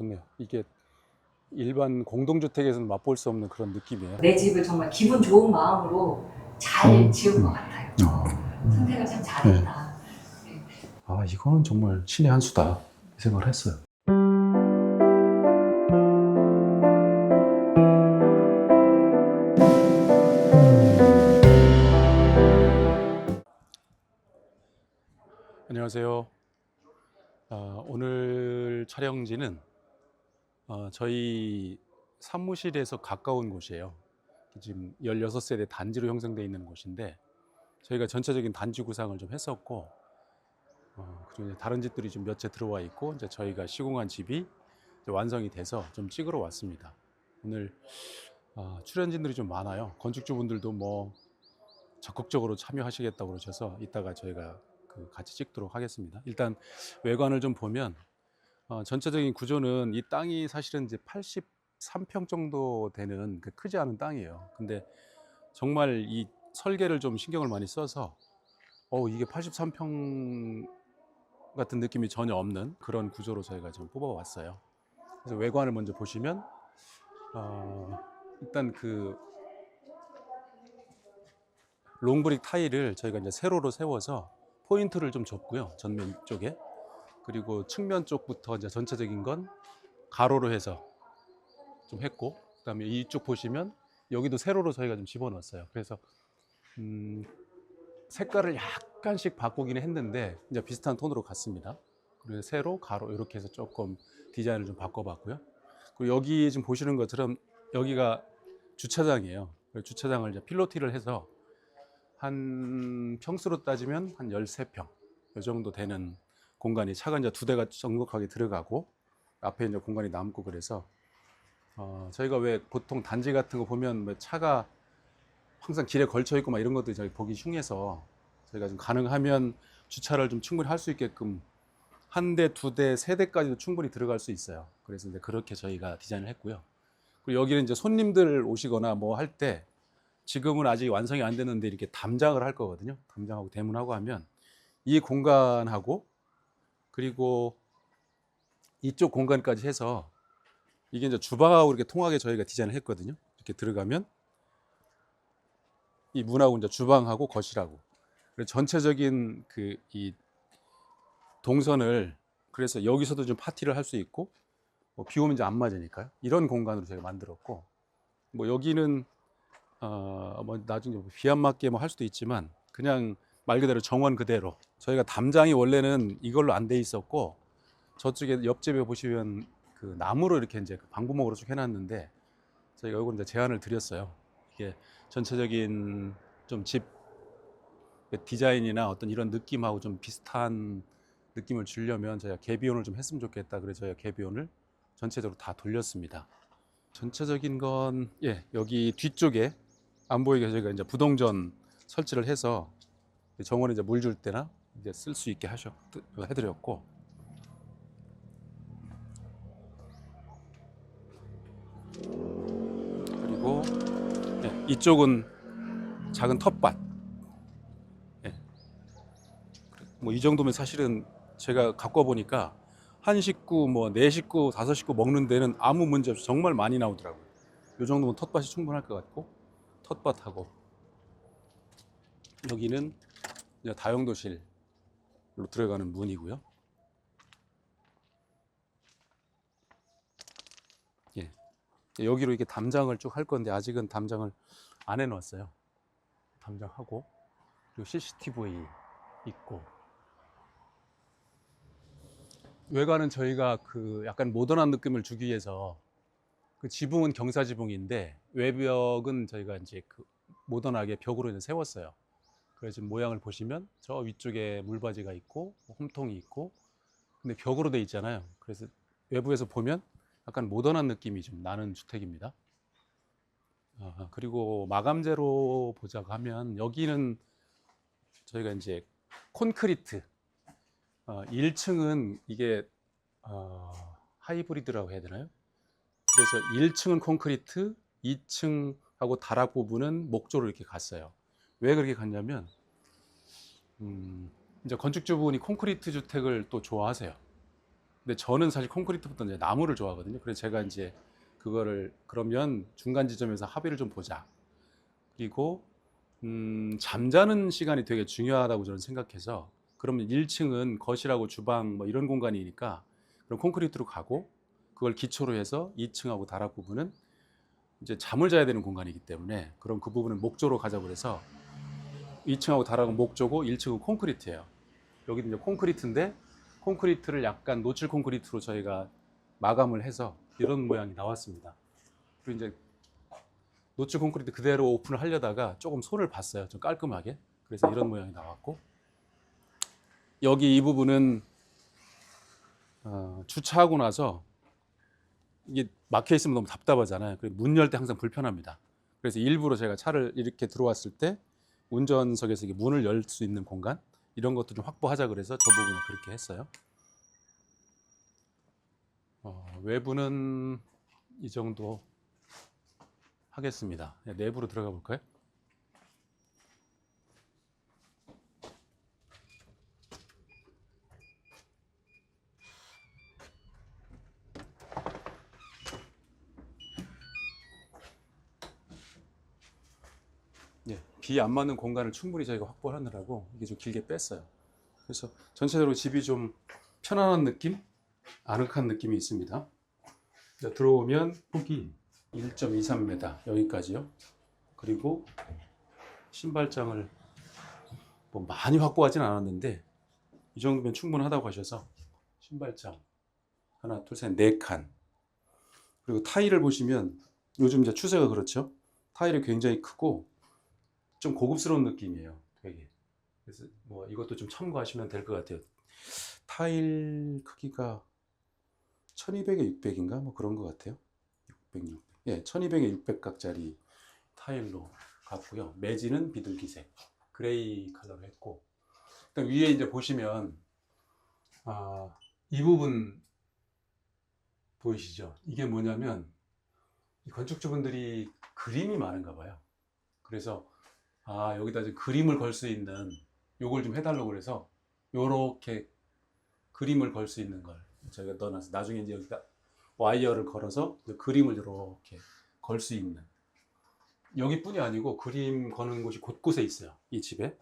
좋네요. 이게 일반 공동주택에서는 맛볼 수 없는 그런 느낌이에요. 내 집을 정말 기분 좋은 마음으로 잘 지은 것 같아요. 선택을 참 잘했다. 네. 아, 이거는 정말 신의 한 수다 이 생각을 했어요. 안녕하세요. 오늘 촬영지는 저희 사무실에서 가까운 곳이에요. 지금 16세대 단지로 형성되어 있는 곳인데, 저희가 전체적인 단지 구상을 좀 했었고, 그리고 이제 다른 집들이 좀 몇 채 들어와 있고, 이제 저희가 시공한 집이 이제 완성이 돼서 좀 찍으러 왔습니다. 오늘 출연진들이 좀 많아요. 건축주분들도 뭐 적극적으로 참여하시겠다고 그러셔서 이따가 저희가 같이 찍도록 하겠습니다. 일단 외관을 좀 보면 전체적인 구조는 이 땅이 사실은 이제 83평 정도 되는 크지 않은 땅이에요. 근데 정말 이 설계를 좀 신경을 많이 써서 이게 83평 같은 느낌이 전혀 없는 그런 구조로 저희가 좀 뽑아왔어요. 그래서 외관을 먼저 보시면 일단 롱브릭 타일을 저희가 이제 세로로 세워서 포인트를 좀 줬고요, 전면 쪽에. 그리고 측면 쪽부터 이제 전체적인 건 가로로 해서 좀 했고, 그다음에 이쪽 보시면 여기도 세로로 저희가 좀 집어넣었어요. 그래서 색깔을 약간씩 바꾸기는 했는데 이제 비슷한 톤으로 갔습니다. 그리고 세로, 가로 이렇게 해서 조금 디자인을 좀 바꿔봤고요. 그리고 여기 지금 보시는 것처럼 여기가 주차장이에요. 주차장을 이제 필로티를 해서 한 평수로 따지면 한 13평 이 정도 되는 공간이, 차가 이제 2대가 넉넉하게 들어가고 앞에 이제 공간이 남고, 그래서 저희가 왜 보통 단지 같은 거 보면 뭐 차가 항상 길에 걸쳐 있고 막 이런 것들이 저희 보기 흉해서 저희가 좀 가능하면 주차를 좀 충분히 할 수 있게끔 1대, 2대, 3대까지도 충분히 들어갈 수 있어요. 그래서 이제 그렇게 저희가 디자인을 했고요. 그리고 여기는 이제 손님들 오시거나 뭐 할 때, 지금은 아직 완성이 안 됐는데 이렇게 담장을 할 거거든요. 담장하고 대문하고 하면 이 공간하고 그리고 이쪽 공간까지 해서 이게 이제 주방하고 이렇게 통하게 저희가 디자인을 했거든요. 이렇게 들어가면 이 문하고 이제 주방하고 거실하고, 그래서 전체적인 이 동선을, 그래서 여기서도 좀 파티를 할 수 있고, 뭐 비 오면 이제 안 맞으니까요. 이런 공간으로 제가 만들었고, 뭐 여기는 뭐 나중에 비 안 맞게 뭐 할 수도 있지만 그냥 말 그대로 정원 그대로, 저희가 담장이 원래는 이걸로 안 돼 있었고, 저쪽에 옆집에 보시면 나무로 이렇게 이제 방부목으로 쭉 해놨는데 저희가 이걸 이제 제안을 드렸어요. 이게 전체적인 좀 집 디자인이나 어떤 이런 느낌하고 좀 비슷한 느낌을 주려면 저희가 개비온을 좀 했으면 좋겠다. 그래서 저희가 개비온을 전체적으로 다 돌렸습니다. 전체적인 건 여기 뒤쪽에 안 보이게 저희가 이제 부동전 설치를 해서 정원에 이제 물 줄 때나 이제 쓸 수 있게 해드렸고, 그리고 이쪽은 작은 텃밭. 뭐 이 정도면 사실은 제가 갖고 와 보니까 한 식구, 뭐 네 식구, 5식구 먹는 데는 아무 문제 없이 정말 많이 나오더라고요. 이 정도면 텃밭이 충분할 것 같고, 텃밭하고 여기는 이제 다용도실로 들어가는 문이고요. 여기로 이렇게 담장을 쭉 할 건데 아직은 담장을 안 해놨어요. 담장하고, 그리고 CCTV 있고, 외관은 저희가 약간 모던한 느낌을 주기 위해서 지붕은 경사 지붕인데 외벽은 저희가 이제 모던하게 벽으로 이제 세웠어요. 그래서 지금 모양을 보시면 저 위쪽에 물바지가 있고 홈통이 있고, 근데 벽으로 돼 있잖아요. 그래서 외부에서 보면 약간 모던한 느낌이 좀 나는 주택입니다. 그리고 마감재로 보자고 하면 여기는 저희가 이제 콘크리트, 1층은 이게 하이브리드라고 해야 되나요? 그래서 1층은 콘크리트, 2층하고 다락 부분은 목조로 이렇게 갔어요. 왜 그렇게 갔냐면 이제 건축주분이 콘크리트 주택을 또 좋아하세요. 근데 저는 사실 콘크리트보다 이제 나무를 좋아하거든요. 그래서 제가 이제 그거를 그러면 중간 지점에서 합의를 좀 보자. 그리고 잠자는 시간이 되게 중요하다고 저는 생각해서 그러면 1층은 거실하고 주방 뭐 이런 공간이니까 그럼 콘크리트로 가고 그걸 기초로 해서 2층하고 다락 부분은 이제 잠을 자야 되는 공간이기 때문에 그럼 그 부분은 목조로 가자고 그래서 2층하고 다락은 목조고 1층은 콘크리트예요. 여기도 이제 콘크리트인데 콘크리트를 약간 노출 콘크리트로 저희가 마감을 해서 이런 모양이 나왔습니다. 그리고 이제 노출 콘크리트 그대로 오픈을 하려다가 조금 손을 봤어요. 좀 깔끔하게. 그래서 이런 모양이 나왔고 여기 이 부분은 주차하고 나서 이게 막혀 있으면 너무 답답하잖아요. 그래서 문 열 때 항상 불편합니다. 그래서 일부러 제가 차를 이렇게 들어왔을 때 운전석에서 이게 문을 열 수 있는 공간 이런 것도 좀 확보하자 그래서 저 부분을 그렇게 했어요. 외부는 이 정도 하겠습니다. 내부로 들어가 볼까요? 비 안 맞는 공간을 충분히 저희가 확보하느라고 이게 좀 길게 뺐어요. 그래서 전체적으로 집이 좀 편안한 느낌, 아늑한 느낌이 있습니다. 들어오면 폭이 1.23m 여기까지요. 그리고 신발장을 뭐 많이 확보하진 않았는데 이 정도면 충분하다고 하셔서 신발장 하나, 둘, 셋, 네 칸. 그리고 타일을 보시면 요즘 이제 추세가 그렇죠. 타일이 굉장히 크고 좀 고급스러운 느낌이에요. 되게. 그래서 뭐 이것도 좀 참고하시면 될 것 같아요. 타일 크기가 1200에 600인가 뭐 그런 것 같아요. 600, 예, 1200에 600각짜리 타일로 갔고요. 매지는 비둘기색, 그레이 컬러로 했고, 일단 위에 이제 보시면 이 부분 보이시죠? 이게 뭐냐면 이 건축주분들이 그림이 많은가 봐요. 그래서 여기다 이제 그림을 걸 수 있는 요걸 좀 해달라고 그래서 요렇게 그림을 걸 수 있는 걸 저희가 넣어놨어요. 나중에 이제 여기다 와이어를 걸어서 그림을 이렇게 걸 수 있는 여기뿐이 아니고 그림 거는 곳이 곳곳에 있어요. 이 집에.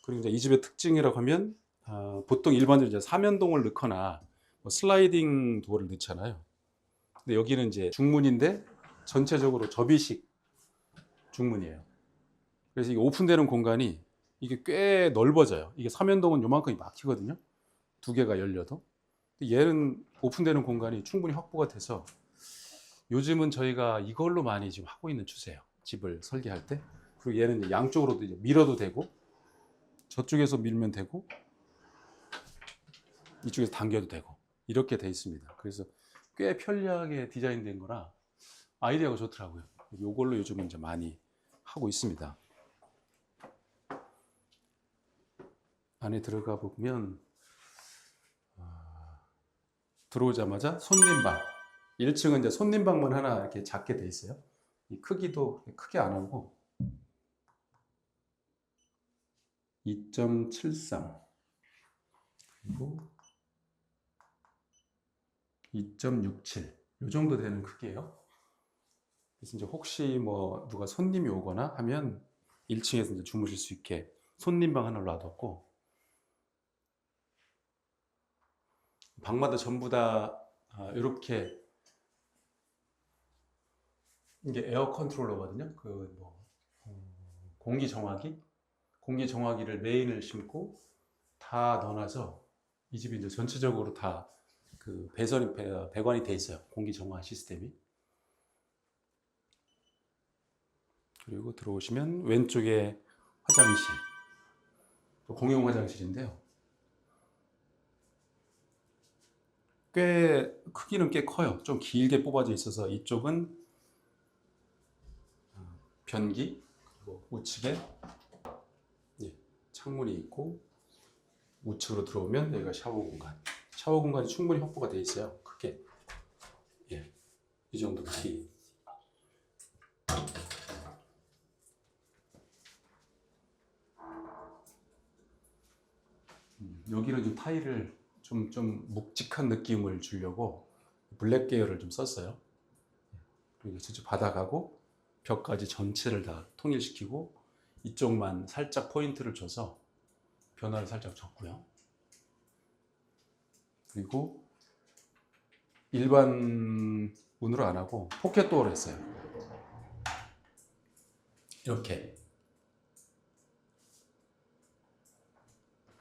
그리고 이제 이 집의 특징이라고 하면 보통 일반적으로 이제 사면동을 넣거나 뭐 슬라이딩 도어를 넣잖아요. 근데 여기는 이제 중문인데 전체적으로 접이식 중문이에요. 그래서 이게 오픈되는 공간이 이게 꽤 넓어져요. 이게 사면동은 요만큼이 막히거든요. 두 개가 열려도. 얘는 오픈되는 공간이 충분히 확보가 돼서 요즘은 저희가 이걸로 많이 지금 하고 있는 추세예요. 집을 설계할 때. 그리고 얘는 이제 양쪽으로도 이제 밀어도 되고 저쪽에서 밀면 되고 이쪽에서 당겨도 되고 이렇게 돼 있습니다. 그래서 꽤 편리하게 디자인된 거라 아이디어가 좋더라고요. 이걸로 요즘은 이제 많이 하고 있습니다. 안에 들어가 보면 들어오자마자 손님방 1층은 이제 손님방만 하나 이렇게 작게 돼 있어요. 이 크기도 크게 안 하고 2.73 그리고 2.67 이 정도 되는 크기예요. 그래서 이제 혹시 뭐 누가 손님이 오거나 하면 1층에서 이제 주무실 수 있게 손님방 하나를 놔뒀고 방마다 전부 다 이렇게 이게 에어 컨트롤러거든요. 그뭐 공기 정화기를 메인을 심고 다 넣어놔서 이 집이 이제 전체적으로 다 그 배관이 돼 있어요. 공기 정화 시스템이. 그리고 들어오시면 왼쪽에 화장실, 공용 화장실인데요. 크기는 꽤 커요. 좀 길게 뽑아져 있어서 이쪽은 변기, 그리고 우측에 창문이 있고 우측으로 들어오면 여기가 샤워 공간. 샤워 공간이 충분히 확보가 되어 있어요. 크게. 이 정도 크기. 여기는 좀 타일을 좀 묵직한 느낌을 주려고 블랙 계열을 좀 썼어요. 그리고 직접 받아가고 벽까지 전체를 다 통일시키고 이쪽만 살짝 포인트를 줘서 변화를 살짝 줬고요. 그리고 일반 문으로 안 하고 포켓도어로 했어요. 이렇게.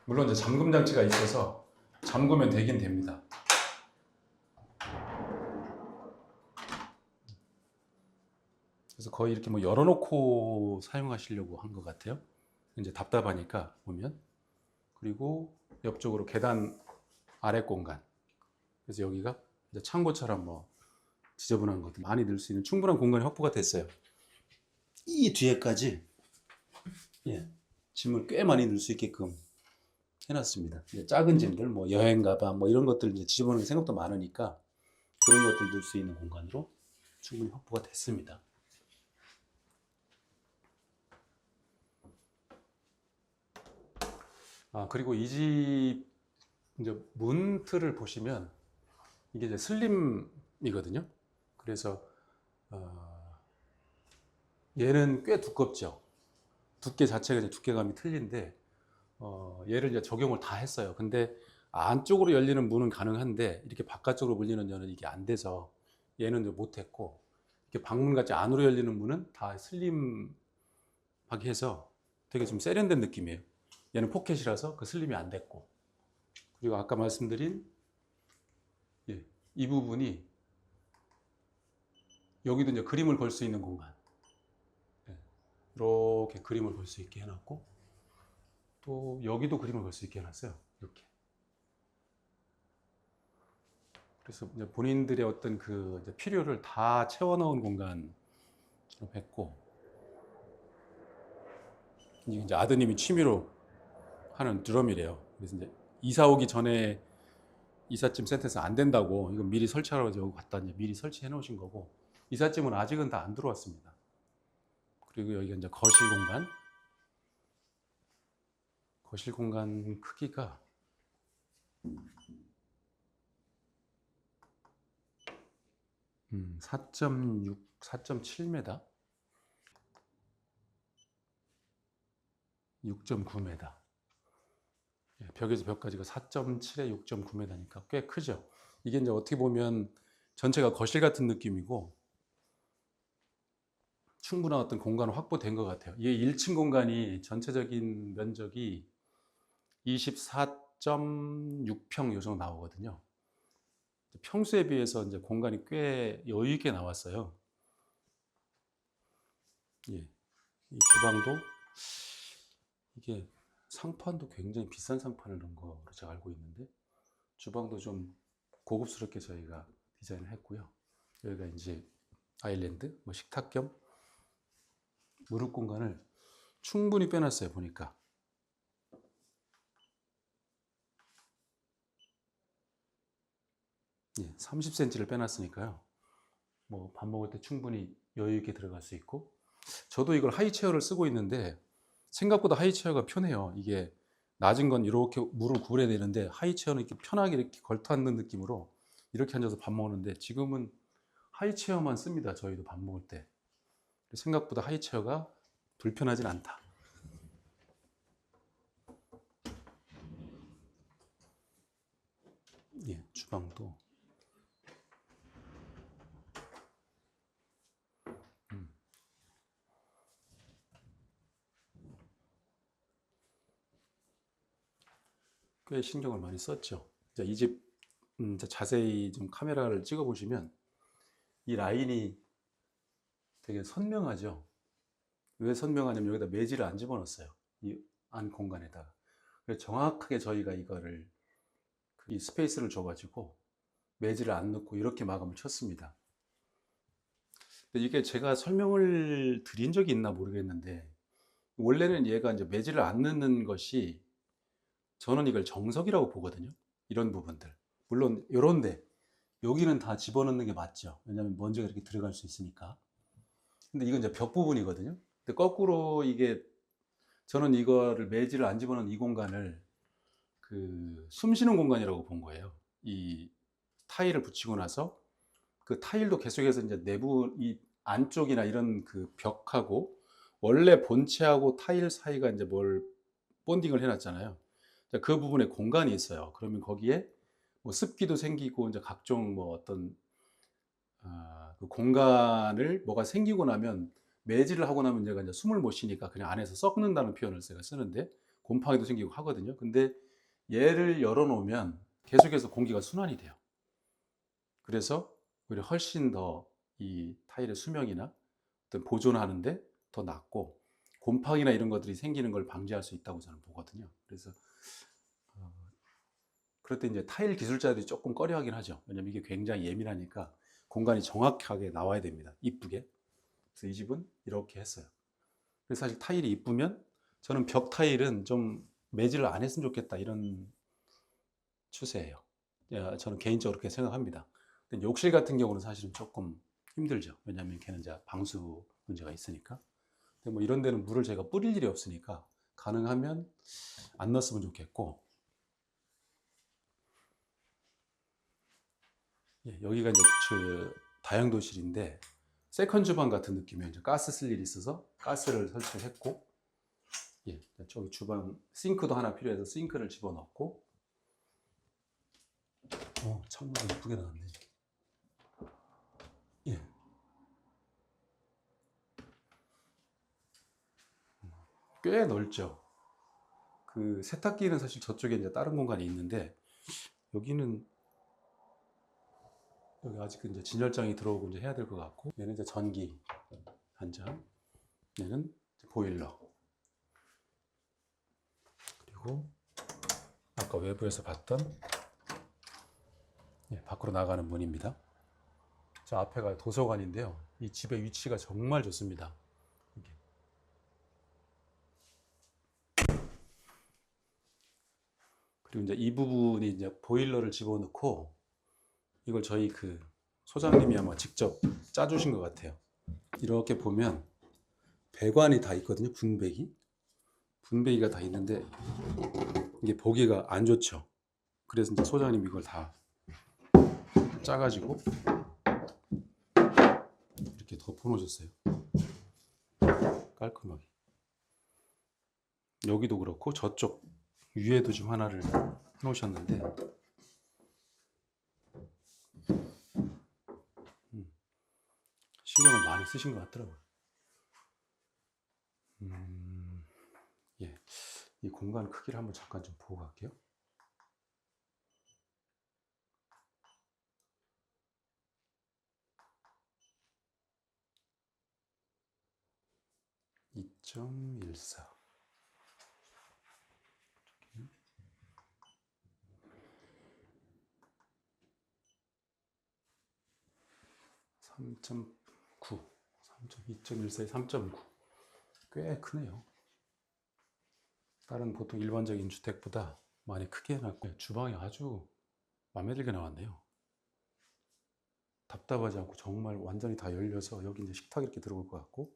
물론 이제 잠금 장치가 있어서 잠그면 되긴 됩니다. 그래서 거의 이렇게 뭐 열어놓고 사용하시려고 한 것 같아요. 이제 답답하니까 보면. 그리고 옆쪽으로 계단 아래 공간. 그래서 여기가 이제 창고처럼 뭐 지저분한 것들 많이 넣을 수 있는 충분한 공간이 확보가 됐어요. 이 뒤에까지 짐을 꽤 많이 넣을 수 있게끔 해놨습니다. 이제 작은 짐들, 뭐 여행 가방, 뭐 이런 것들 이제 지저분한 게 생각보다 많으니까 그런 것들 넣을 수 있는 공간으로 충분히 확보가 됐습니다. 그리고 이 집 이제 문틀을 보시면 이게 이제 슬림이거든요. 그래서 얘는 꽤 두껍죠. 두께 자체가 이제 두께감이 틀린데 얘를 이제 적용을 다 했어요. 근데 안쪽으로 열리는 문은 가능한데 이렇게 바깥쪽으로 물리는 문은 이게 안 돼서 얘는 이제 못했고, 이렇게 방문같이 안으로 열리는 문은 다 슬림하게 해서 되게 좀 세련된 느낌이에요. 얘는 포켓이라서 그 슬림이 안 됐고, 그리고 아까 말씀드린 이 부분이 여기도 이제 그림을 걸 수 있는 공간, 이렇게 그림을 걸 수 있게 해놨고, 또 여기도 그림을 걸 수 있게 해놨어요. 이렇게. 그래서 이제 본인들의 어떤 그 이제 필요를 다 채워넣은 공간으로 했고, 이제 아드님이 취미로 하는 드럼이래요. 그래서 이제 이사 오기 전에 이삿짐 센터에서 안 된다고 이거 미리 설치하라고 여기 갖다 이제 미리 설치해 놓으신 거고, 이삿짐은 아직은 다 안 들어왔습니다. 그리고 여기가 이제 거실 공간 크기가 4.6, 4.7m, 6.9m. 벽에서 벽까지가 4.7에 6.9m니까 꽤 크죠. 이게 이제 어떻게 보면 전체가 거실 같은 느낌이고 충분한 어떤 공간은 확보된 것 같아요. 이게 1층 공간이 전체적인 면적이 24.6평 요 정도 나오거든요. 평수에 비해서 이제 공간이 꽤 여유 있게 나왔어요. 이 주방도 이게 상판도 굉장히 비싼 상판을 넣은 거로 제가 알고 있는데, 주방도 좀 고급스럽게 저희가 디자인을 했고요. 여기가 이제 아일랜드, 뭐 식탁 겸 무릎 공간을 충분히 빼놨어요. 보니까 30cm를 빼놨으니까요. 뭐 밥 먹을 때 충분히 여유 있게 들어갈 수 있고, 저도 이걸 하이체어를 쓰고 있는데 생각보다 하이체어가 편해요. 이게 낮은 건 이렇게 무릎을 구부려야 되는데 하이체어는 이렇게 편하게 이렇게 걸터 앉는 느낌으로 이렇게 앉아서 밥 먹는데, 지금은 하이체어만 씁니다. 저희도 밥 먹을 때. 생각보다 하이체어가 불편하진 않다. 주방도 꽤 신경을 많이 썼죠. 이 집 자세히 좀 카메라를 찍어 보시면 이 라인이 되게 선명하죠. 왜 선명하냐면 여기다 매질을 안 집어넣었어요. 이 안 공간에다가. 그래서 정확하게 저희가 이거를 이 스페이스를 줘가지고 매질을 안 넣고 이렇게 마감을 쳤습니다. 근데 이게 제가 설명을 드린 적이 있나 모르겠는데, 원래는 얘가 이제 매질을 안 넣는 것이 저는 이걸 정석이라고 보거든요. 이런 부분들. 물론 요런데 여기는 다 집어넣는 게 맞죠. 왜냐하면 먼지가 이렇게 들어갈 수 있으니까. 근데 이건 이제 벽 부분이거든요. 근데 거꾸로 이게 저는 이거를 매질을 안 집어넣은 이 공간을 그 숨 쉬는 공간이라고 본 거예요. 이 타일을 붙이고 나서 그 타일도 계속해서 이제 내부 이 안쪽이나 이런 그 벽하고 원래 본체하고 타일 사이가 이제 뭘 본딩을 해놨잖아요. 그 부분에 공간이 있어요. 그러면 거기에 뭐 습기도 생기고 이제 각종 뭐 어떤 그 공간을 뭐가 생기고 나면 매질을 하고 나면 얘가 이제 숨을 못 쉬니까 그냥 안에서 썩는다는 표현을 제가 쓰는데 곰팡이도 생기고 하거든요. 근데 얘를 열어놓으면 계속해서 공기가 순환이 돼요. 그래서 오히려 훨씬 더 이 타일의 수명이나 어떤 보존하는데 더 낫고 곰팡이나 이런 것들이 생기는 걸 방지할 수 있다고 저는 보거든요. 그래서 그럴 때 이제 타일 기술자들이 조금 꺼려하긴 하죠. 왜냐면 이게 굉장히 예민하니까 공간이 정확하게 나와야 됩니다. 이쁘게. 그래서 이 집은 이렇게 했어요. 그래서 사실 타일이 이쁘면 저는 벽 타일은 좀 매질을 안 했으면 좋겠다 이런 추세예요. 저는 개인적으로 그렇게 생각합니다. 근데 욕실 같은 경우는 사실은 조금 힘들죠. 왜냐하면 걔는 이제 방수 문제가 있으니까. 근데 뭐 이런 데는 물을 제가 뿌릴 일이 없으니까 가능하면 안 넣었으면 좋겠고. 예, 여기가 이제 그 다용도실인데 세컨 주방 같은 느낌이에요. 이제 가스 쓸 일이 있어서 가스를 설치를 했고, 예, 저기 주방 싱크도 하나 필요해서 싱크를 집어넣고, 창문이 예쁘게 나왔네. 예. 꽤 넓죠. 그 세탁기는 사실 저쪽에 이제 다른 공간이 있는데 여기는 여기 아직 이제 진열장이 들어오고 이제 해야 될 것 같고, 얘는 이제 전기 한 장, 얘는 보일러, 그리고 아까 외부에서 봤던 밖으로 나가는 문입니다. 저 앞에가 도서관인데요. 이 집의 위치가 정말 좋습니다. 그리고 이제 이 부분이 이제 보일러를 집어넣고 이걸 저희 그 소장님이 아마 직접 짜주신 것 같아요. 이렇게 보면 배관이 다 있거든요. 분배기가 다 있는데 이게 보기가 안 좋죠. 그래서 이제 소장님이 이걸 다 짜가지고 이렇게 덮어놓으셨어요. 깔끔하게. 여기도 그렇고 저쪽 위에도 지금 하나를 해놓으셨는데 신경을 많이 쓰신 것 같더라고요. 예, 이 공간 크기를 한번 잠깐 좀 보고 갈게요. (2.14) 3.9, 2.14에 3.9. 꽤 크네요. 다른 보통 일반적인 주택보다 많이 크게 해놨고 주방이 아주 마음에 들게 나왔네요. 답답하지 않고 정말 완전히 다 열려서 여기 이제 식탁 이렇게 들어올 것 같고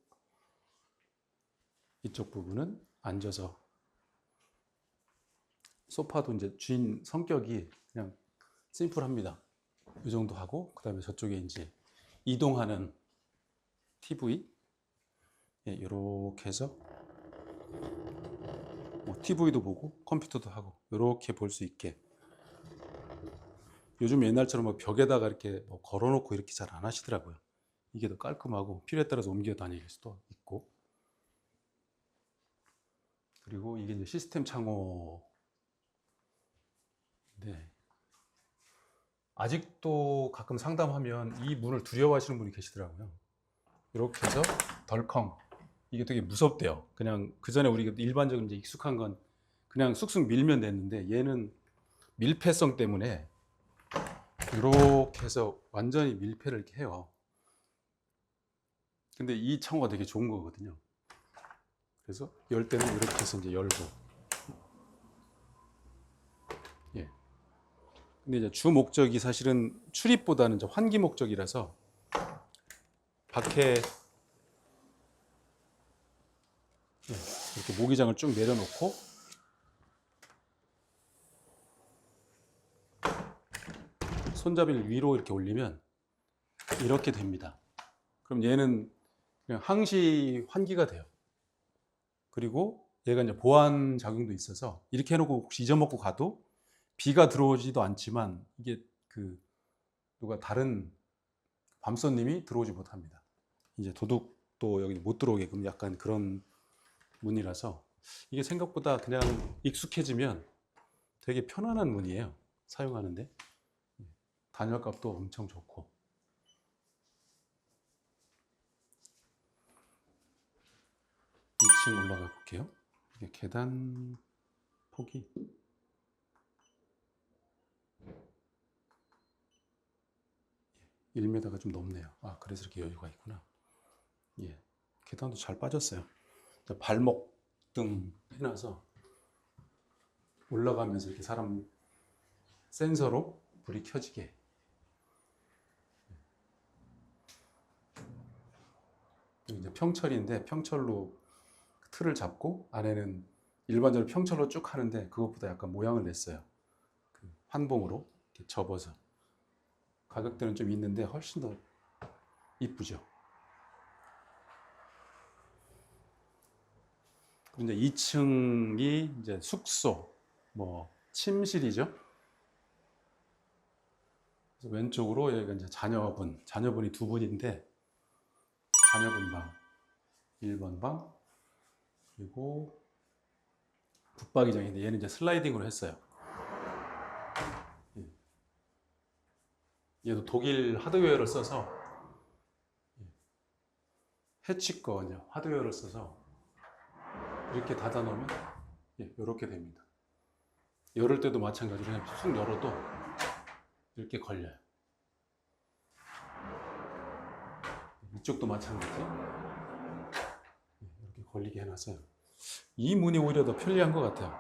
이쪽 부분은 앉아서 소파도 이제 주인 성격이 그냥 심플합니다. 이 정도 하고 그 다음에 저쪽에 이제 이동하는 TV 이렇게 해서 뭐 TV도 보고 컴퓨터도 하고 이렇게 볼 수 있게. 요즘 옛날처럼 막 벽에다가 이렇게 뭐 걸어놓고 이렇게 잘 안 하시더라고요. 이게 더 깔끔하고 필요에 따라서 옮겨 다닐 수도 있고. 그리고 이게 이제 시스템 창호인데 아직도 가끔 상담하면 이 문을 두려워하시는 분이 계시더라고요. 이렇게 해서 덜컹. 이게 되게 무섭대요. 그냥 그 전에 우리가 일반적으로 이제 익숙한 건 그냥 쑥쑥 밀면 됐는데 얘는 밀폐성 때문에 이렇게 해서 완전히 밀폐를 이렇게 해요. 근데 이 창호가 되게 좋은 거거든요. 그래서 열 때는 이렇게 해서 이제 열고. 예. 근데 이제 주 목적이 사실은 출입보다는 이제 환기 목적이라서 밖에 이렇게 모기장을 쭉 내려놓고 손잡이를 위로 이렇게 올리면 이렇게 됩니다. 그럼 얘는 그냥 항시 환기가 돼요. 그리고 얘가 이제 보안 작용도 있어서 이렇게 해놓고 혹시 잊어먹고 가도 비가 들어오지도 않지만 이게 그 누가 다른 밤손님이 들어오지 못합니다. 이제 도둑도 여기 못 들어오게끔 약간 그런 문이라서 이게 생각보다 그냥 익숙해지면 되게 편안한 문이에요. 사용하는데 단열값도 엄청 좋고. 2층 올라가 볼게요. 이게 계단 폭이 1m가 좀 넘네요. 아, 그래서 이렇게 여유가 있구나. 예, 계단도 잘 빠졌어요. 발목 등 해놔서 올라가면서 이렇게 사람 센서로 불이 켜지게. 여기 이제 평철인데 평철로 틀을 잡고 안에는 일반적으로 평철로 쭉 하는데 그것보다 약간 모양을 냈어요. 그 환봉으로 이렇게 접어서. 가격대는 좀 있는데 훨씬 더 이쁘죠. 그리고 이제 2층이 이제 숙소, 뭐 침실이죠. 그래서 왼쪽으로 여기가 이제 자녀분이 두 분인데 자녀분 방, 1번 방, 그리고 붙박이장인데 얘는 이제 슬라이딩으로 했어요. 얘도 독일 하드웨어를 써서 해치 거 이제 하드웨어를 써서 이렇게 닫아 놓으면 이렇게 됩니다. 열을 때도 마찬가지로 그냥 쑥 열어도 이렇게 걸려요. 이쪽도 마찬가지. 이렇게 걸리게 해놨어요. 이 문이 오히려 더 편리한 것 같아요.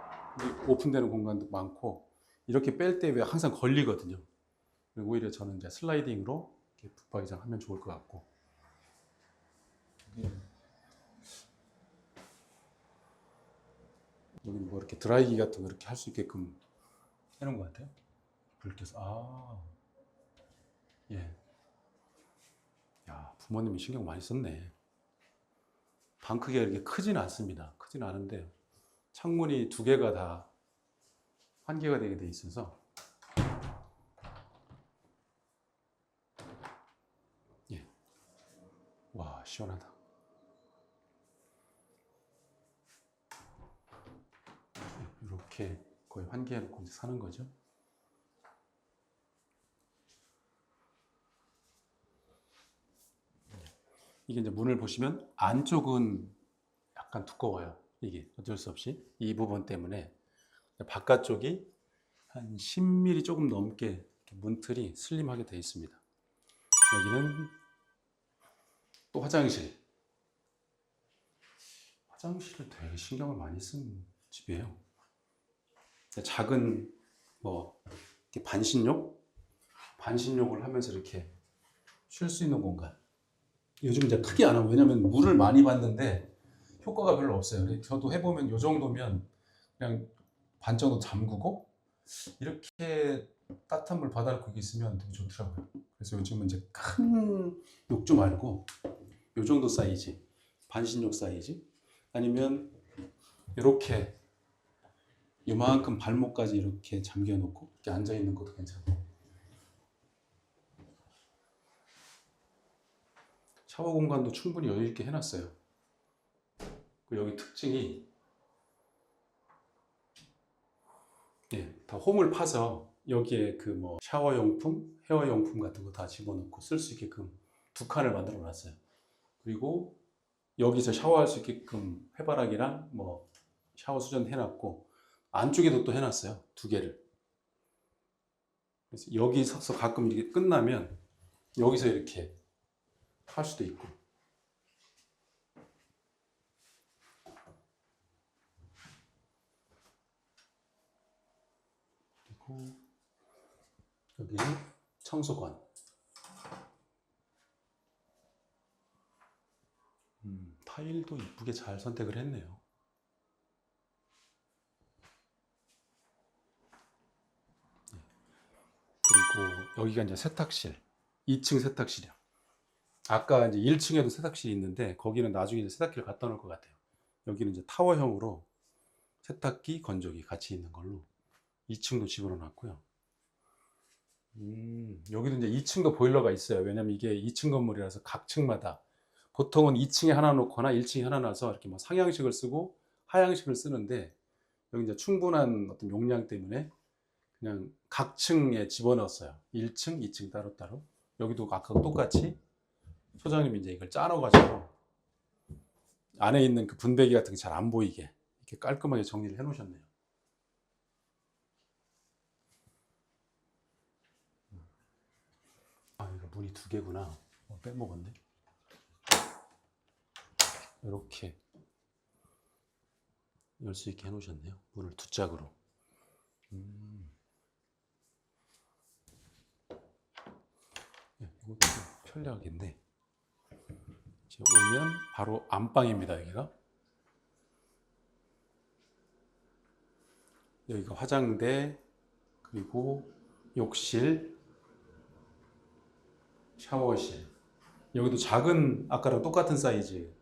오픈되는 공간도 많고 이렇게 뺄 때 왜 항상 걸리거든요. 오히려 저는 이제 슬라이딩으로 이렇게 붙박이장 하면 좋을 것 같고. 여기 뭐 이렇게 드라이기 같은 거 이렇게 할 수 있게끔 해놓은 것 같아요. 불 켜서. 예. 야, 부모님이 신경 많이 썼네. 방 크기가 이렇게 크진 않습니다. 크진 않은데 창문이 두 개가 다 환기가 되게 돼 있어서 와, 시원하다. 이렇게 거의 환기해놓고 이제 사는 거죠. 이게 이제 문을 보시면 안쪽은 약간 두꺼워요. 이게 어쩔 수 없이 이 부분 때문에 바깥쪽이 한 10mm 조금 넘게 문틀이 슬림하게 되어 있습니다. 여기는 또 화장실. 화장실을 되게 신경을 많이 쓴 집이에요. 작은 뭐 이렇게 반신욕을 하면서 이렇게 쉴 수 있는 공간. 요즘 이제 크게 안 하고 왜냐면 물을 많이 받는데 효과가 별로 없어요. 저도 해보면 요 정도면 그냥 반 정도 잠그고 이렇게 따뜻한 물 받아놓고 있으면 되게 좋더라고요. 그래서 요즘은 이제 큰 욕조 말고 요 정도 사이즈, 반신욕 사이즈 아니면 이렇게 이만큼 발목까지 이렇게 잠겨놓고 이렇게 앉아 있는 것도 괜찮고. 샤워 공간도 충분히 여유 있게 해놨어요. 여기 특징이 다 홈을 파서 여기에 그 뭐 샤워용품, 헤어용품 같은 거 다 집어넣고 쓸 수 있게끔 두 칸을 만들어 놨어요. 그리고 여기서 샤워할 수 있게끔 해바라기랑 뭐 샤워 수전 해놨고 안쪽에도 또 해놨어요. 두 개를. 그래서 여기서 가끔 이게 끝나면 여기서 이렇게 할 수도 있고. 그리고 여기는 청소관. 타일도 이쁘게 잘 선택을 했네요. 그리고 여기가 이제 세탁실, 2층 세탁실이요. 아까 이제 1층에도 세탁실이 있는데 거기는 나중에 이제 세탁기를 갖다 놓을 것 같아요. 여기는 이제 타워형으로 세탁기, 건조기 같이 있는 걸로 2층도 집어넣어 놨고요. 여기도 이제 2층도 보일러가 있어요. 왜냐면 이게 2층 건물이라서 각 층마다 보통은 2층에 하나 놓거나 1층에 하나 놔서 이렇게 뭐 상향식을 쓰고 하향식을 쓰는데 여기 이제 충분한 어떤 용량 때문에 그냥 각 층에 집어넣었어요. 1층, 2층 따로따로. 여기도 아까 똑같이 소장님이 이제 이걸 짜놓아가지고 안에 있는 그 분배기 같은 게 잘 안 보이게 이렇게 깔끔하게 정리를 해 놓으셨네요. 아, 이거 문이 두 개구나. 빼먹었네. 이렇게 열 수 있게 해 놓으셨네요. 문을 두 짝으로. 네, 이것도 편리하겠네. 이제 오면 바로 안방입니다. 여기가 화장대, 그리고 욕실, 샤워실. 여기도 작은 아까랑 똑같은 사이즈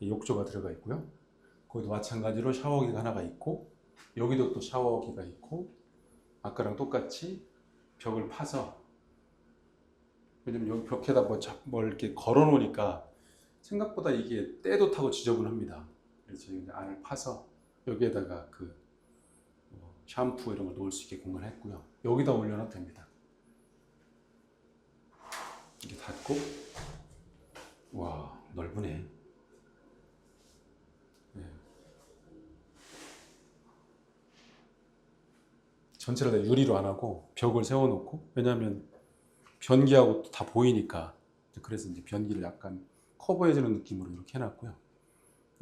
욕조가 들어가 있고요. 거기도 마찬가지로 샤워기가 하나가 있고, 여기도 또 샤워기가 있고, 아까랑 똑같이 벽을 파서, 왜냐면 여기 벽에다 뭘 이렇게 걸어 놓으니까 생각보다 이게 때도 타고 지저분합니다. 그래서 여기 안을 파서 여기에다가 그 샴푸 이런 걸 놓을 수 있게 공간을 했고요. 여기다 올려놔도 됩니다. 이렇게 닫고, 와, 넓으네. 네. 전체를 다 유리로 안 하고 벽을 세워놓고, 왜냐하면 변기하고 다 보이니까, 그래서 이제 변기를 약간 커버해주는 느낌으로 이렇게 해놨고요.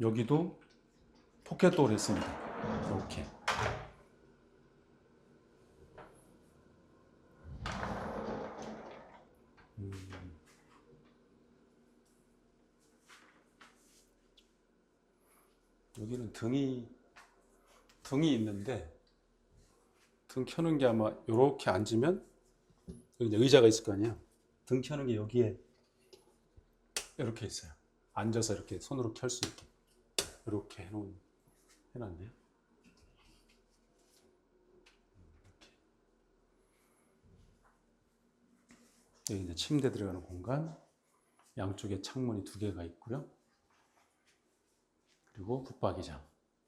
여기도 포켓도어를 했습니다. 이렇게. 여기는 등이 있는데, 등 켜는 게 아마 이렇게 앉으면 여기 이제 의자가 있을 거 아니에요. 등 켜는 게 여기에 이렇게 있어요. 앉아서 이렇게 손으로 켤 수 있게 이렇게 해놨네요. 여기 이제 침대 들어가는 공간, 양쪽에 창문이 두 개가 있고요. 그리고 붙박이장.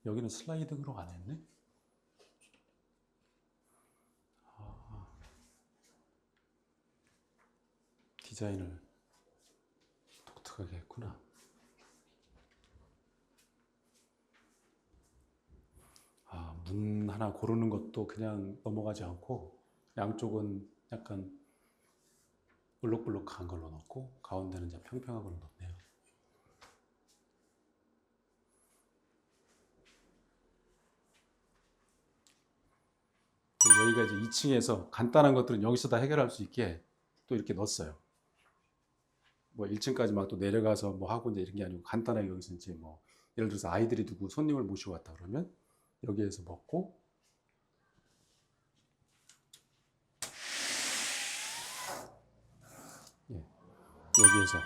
여기는 슬라이딩으로 안 했네. 디자인을 독특하게 했구나. 문 하나 고르는 것도 그냥 넘어가지 않고 양쪽은 약간 울룩불룩한 걸로 넣고 가운데는 이제 평평한 걸로 넣네요. 여기가 이제 2층에서 간단한 것들은 여기서 다 해결할 수 있게 또 이렇게 넣었어요. 뭐 1층까지 막 또 내려가서 뭐 하고 이제 이런 게 아니고 간단하게 여기서 이제 뭐 예를 들어서 아이들이 두고 손님을 모시고 왔다 그러면 여기에서 먹고, 여기에서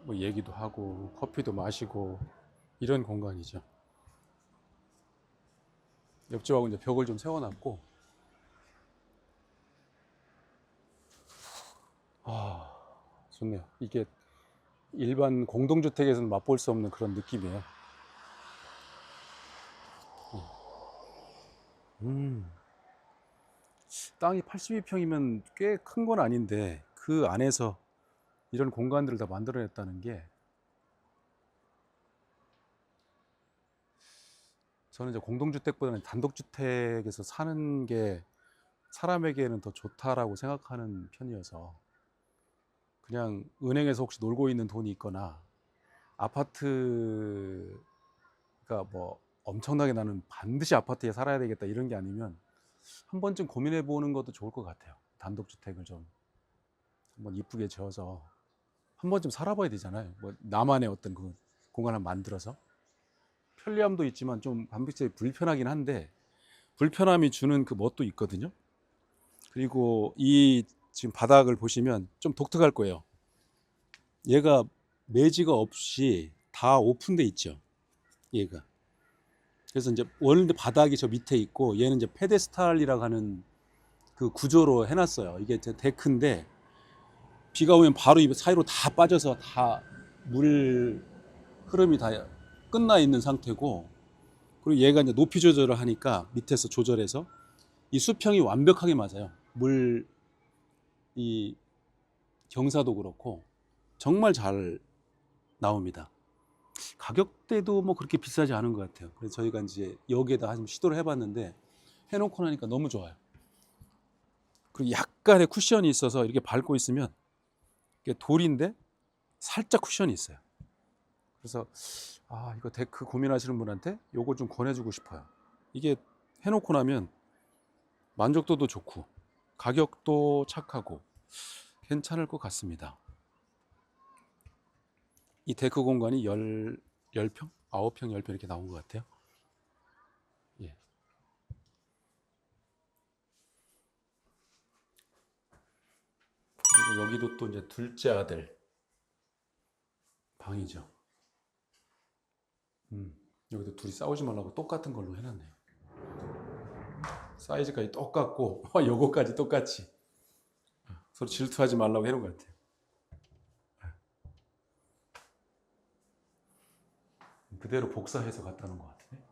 뭐 얘기도 하고 커피도 마시고 이런 공간이죠. 옆집하고 이제 벽을 좀 세워놨고, 좋네요. 이게 일반 공동주택에서는 맛볼 수 없는 그런 느낌이에요. 땅이 82평이면 꽤 큰 건 아닌데 그 안에서 이런 공간들을 다 만들어냈다는 게, 저는 이제 공동주택보다는 단독주택에서 사는 게 사람에게는 더 좋다라고 생각하는 편이어서, 그냥 은행에서 혹시 놀고 있는 돈이 있거나 아파트가 뭐 엄청나게 나는 반드시 아파트에 살아야 되겠다 이런 게 아니면 한 번쯤 고민해 보는 것도 좋을 것 같아요. 단독주택을 좀 한번 이쁘게 지어서 한 번쯤 살아봐야 되잖아요. 뭐 나만의 어떤 그 공간을 만들어서. 편리함도 있지만 좀 반복적으로 불편하긴 한데 불편함이 주는 그 멋도 있거든요. 그리고 이 지금 바닥을 보시면 좀 독특할 거예요. 얘가 매지가 없이 다 오픈돼 있죠. 얘가. 그래서 이제 원래 바닥이 저 밑에 있고 얘는 이제 페데스탈이라고 하는 그 구조로 해놨어요. 이게 데크인데 비가 오면 바로 이 사이로 다 빠져서 다 물 흐름이 다 끝나 있는 상태고, 그리고 얘가 이제 높이 조절을 하니까 밑에서 조절해서 이 수평이 완벽하게 맞아요. 이 경사도 그렇고 정말 잘 나옵니다. 가격대도 뭐 그렇게 비싸지 않은 것 같아요. 그래서 저희가 이제 여기에다 한번 시도를 해봤는데 해놓고 나니까 너무 좋아요. 그리고 약간의 쿠션이 있어서 이렇게 밟고 있으면 이게 돌인데 살짝 쿠션이 있어요. 그래서 이거 데크 고민하시는 분한테 요거 좀 권해주고 싶어요. 이게 해놓고 나면 만족도도 좋고 가격도 착하고 괜찮을 것 같습니다. 이 데크 공간이 10평? 9평, 10평 이렇게 나온 것 같아요. 예. 그리고 여기도 또 이제 둘째 아들 방이죠. 여기도 둘이 싸우지 말라고 똑같은 걸로 해놨네요. 사이즈까지 똑같고 요거까지 똑같이 서로 질투하지 말라고 해놓은 것 같아요. 그대로 복사해서 갖다 놓은 것 같은데.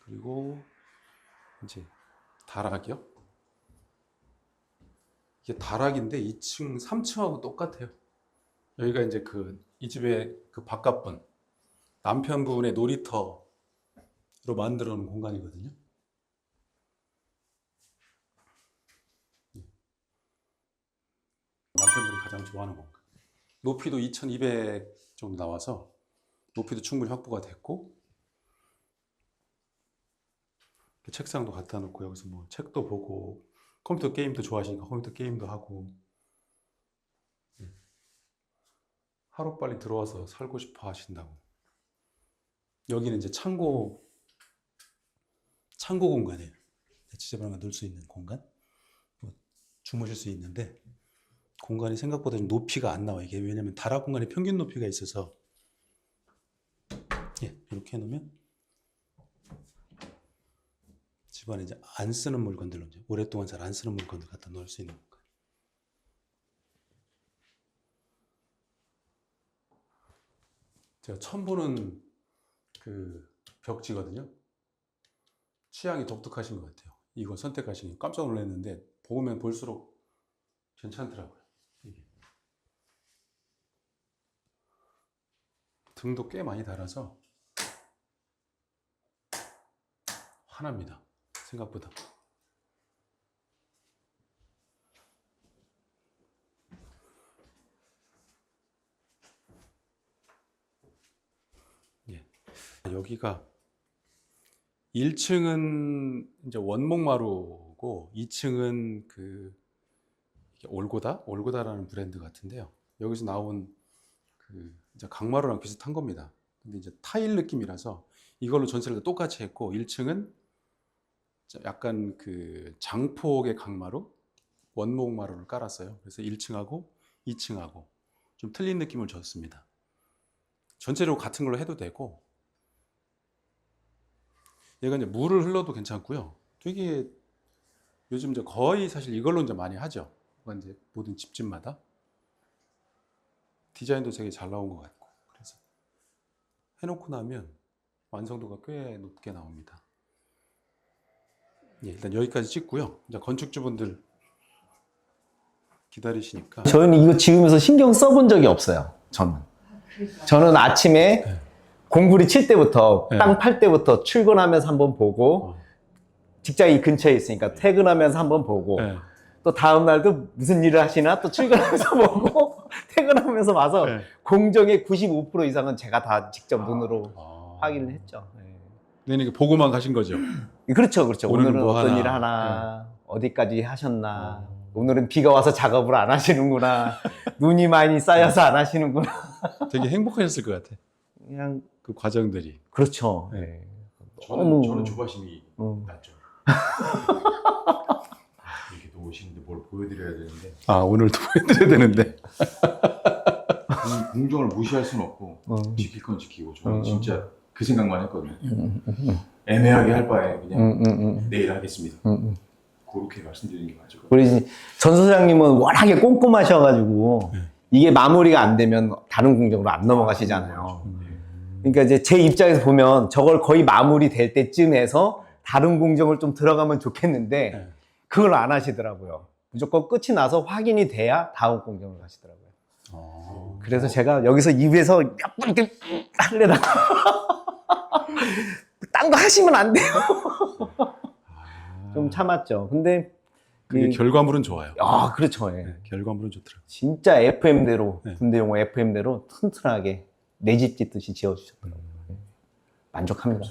그리고 이제 다락이요. 이게 다락인데 2층, 3층하고 똑같아요. 여기가 이제 이 집의 그 바깥분, 남편분의 놀이터로 만들어 놓은 공간이거든요. 남편분이 가장 좋아하는 공간. 높이도 2200 정도 나와서 높이도 충분히 확보가 됐고, 책상도 갖다 놓고 여기서 뭐 책도 보고, 컴퓨터 게임도 좋아하시니까 컴퓨터 게임도 하고, 하루빨리 들어와서 살고 싶어 하신다고. 여기는 이제 창고 공간이에요. 지저분한 거 넣을 수 있는 공간, 뭐 주무실 수 있는데 공간이 생각보다 좀 높이가 안 나와요. 이게 왜냐면 다락 공간에 평균 높이가 있어서, 이렇게 해놓으면 집안에 이제 안 쓰는 물건들, 이제 오랫동안 잘 안 쓰는 물건들 갖다 놓을 수 있는 공간. 제가 처음 보는 그 벽지거든요. 취향이 독특하신 것 같아요. 이거 선택하시니 깜짝 놀랐는데 보면 볼수록 괜찮더라고요. 이게. 등도 꽤 많이 달아서 환합니다. 생각보다. 여기가 1층은 이제 원목마루고 2층은 올고다라는 브랜드 같은데요. 여기서 나온 이제 강마루랑 비슷한 겁니다. 근데 이제 타일 느낌이라서 이걸로 전체를 다 똑같이 했고, 1층은 약간 장폭의 강마루, 원목마루를 깔았어요. 그래서 1층하고 2층하고 좀 틀린 느낌을 줬습니다. 전체적으로 같은 걸로 해도 되고, 얘가 이제 물을 흘러도 괜찮고요. 되게 요즘 이제 거의 사실 이걸로 이제 많이 하죠. 이제 모든 집집마다 디자인도 되게 잘 나온 것 같고, 그래서 해놓고 나면 완성도가 꽤 높게 나옵니다. 일단 여기까지 찍고요. 이제 건축주분들 기다리시니까. 저는 이거 지으면서 신경 써본 적이 없어요. 저는 아침에 공구리 칠 때부터 땅 팔 때부터 출근하면서 한번 보고, 직장이 근처에 있으니까 퇴근하면서 한번 보고, 또 다음 날도 무슨 일을 하시나 또 출근하면서 보고 퇴근하면서 봐서 공정의 95% 이상은 제가 다 직접 눈으로 확인을 했죠. 네, 보고만 가신 거죠? 그렇죠. 오늘은 뭐 어떤 하나. 일을 하나, 어디까지 하셨나, 오늘은 비가 와서 작업을 안 하시는구나, 눈이 많이 쌓여서 안 하시는구나. 되게 행복하셨을 것 같아. 그냥 그 과정들이. 그렇죠. 네. 네. 저는 조바심이 어. 났죠. 이렇게 놓으시는데 뭘 보여드려야 되는데 아, 오늘도 보여드려야 되는데. 공정을 무시할 수는 없고 지킬 건 지키고 저는 진짜 그 생각만 했거든요. 애매하게 할 바에 그냥 내일 하겠습니다. 그렇게 말씀드리는 게 맞죠. 우리 전 소장님은 워낙에 꼼꼼하셔가지고 이게 마무리가 안 되면 다른 공정으로 안 넘어가시잖아요. 그러니까 이제 제 입장에서 보면 저걸 거의 마무리 될 때쯤 해서 다른 공정을 좀 들어가면 좋겠는데 네. 그걸 안 하시더라고요. 무조건 끝이 나서 확인이 돼야 다음 공정을 가시더라고요. 그래서 제가 여기서 입에서 몇 번 이렇게 하려다가 딴 거 하시면 안 돼요. 좀 참았죠. 근데 그게 결과물은 좋아요. 아, 그렇죠. 예. 네, 결과물은 좋더라고요. 진짜 FM대로 네. 군대 용어 FM대로 튼튼하게 내 집 짓듯이 지어주셨더라고요. 만족합니다.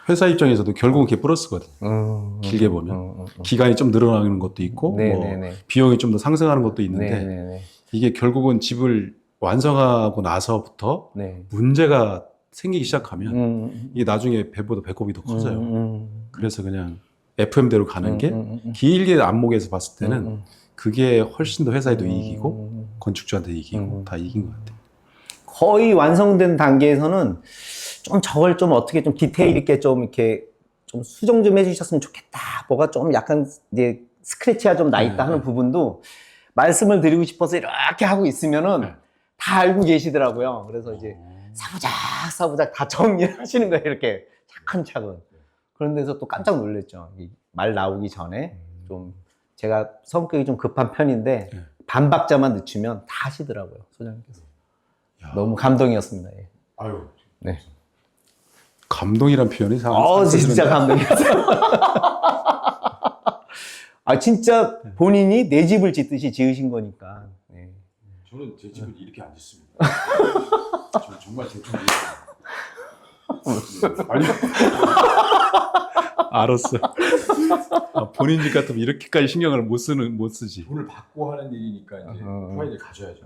회사 입장에서도 결국은 그게 플러스거든요. 길게 보면. 기간이 좀 늘어나는 것도 있고, 뭐 네네네. 비용이 좀 더 상승하는 것도 있는데, 네네네. 이게 결국은 집을 완성하고 나서부터 네. 문제가 생기기 시작하면 이게 나중에 배보다 배꼽이 더 커져요. 그래서 그냥 FM대로 가는 게 길게 안목에서 봤을 때는 그게 훨씬 더 회사에도 이익이고 건축주한테 이익이고 다 이익인 것 같아요. 거의 완성된 단계에서는 좀 저걸 좀 어떻게 좀 디테일 있게 좀 이렇게 좀 수정 좀 해주셨으면 좋겠다. 뭐가 좀 약간 이제 스크래치가 좀 나 있다 하는 부분도 말씀을 드리고 싶어서 이렇게 하고 있으면은 다 알고 계시더라고요. 그래서 이제 사부작 다 정리를 하시는 거예요. 이렇게 차근차근. 그런 데서 또 깜짝 놀랐죠. 이말 나오기 전에 좀 제가 성격이 좀 급한 편인데 반박자만 늦추면 다 하시더라고요. 소장님께서. 너무 감동이었습니다. 예. 아유. 네. 감동이란 표현이 진짜 감동이었어요. 아, 진짜 본인이 내 집을 짓듯이 지으신 거니까. 네. 저는 제 집을 이렇게 안 짓습니다. 저는 정말 대충 짓습니다. 아니, 알았어. 본인 집 같으면 이렇게까지 신경을 못 쓰지. 돈을 받고 하는 일이니까 이제 프라이드를 가져야죠.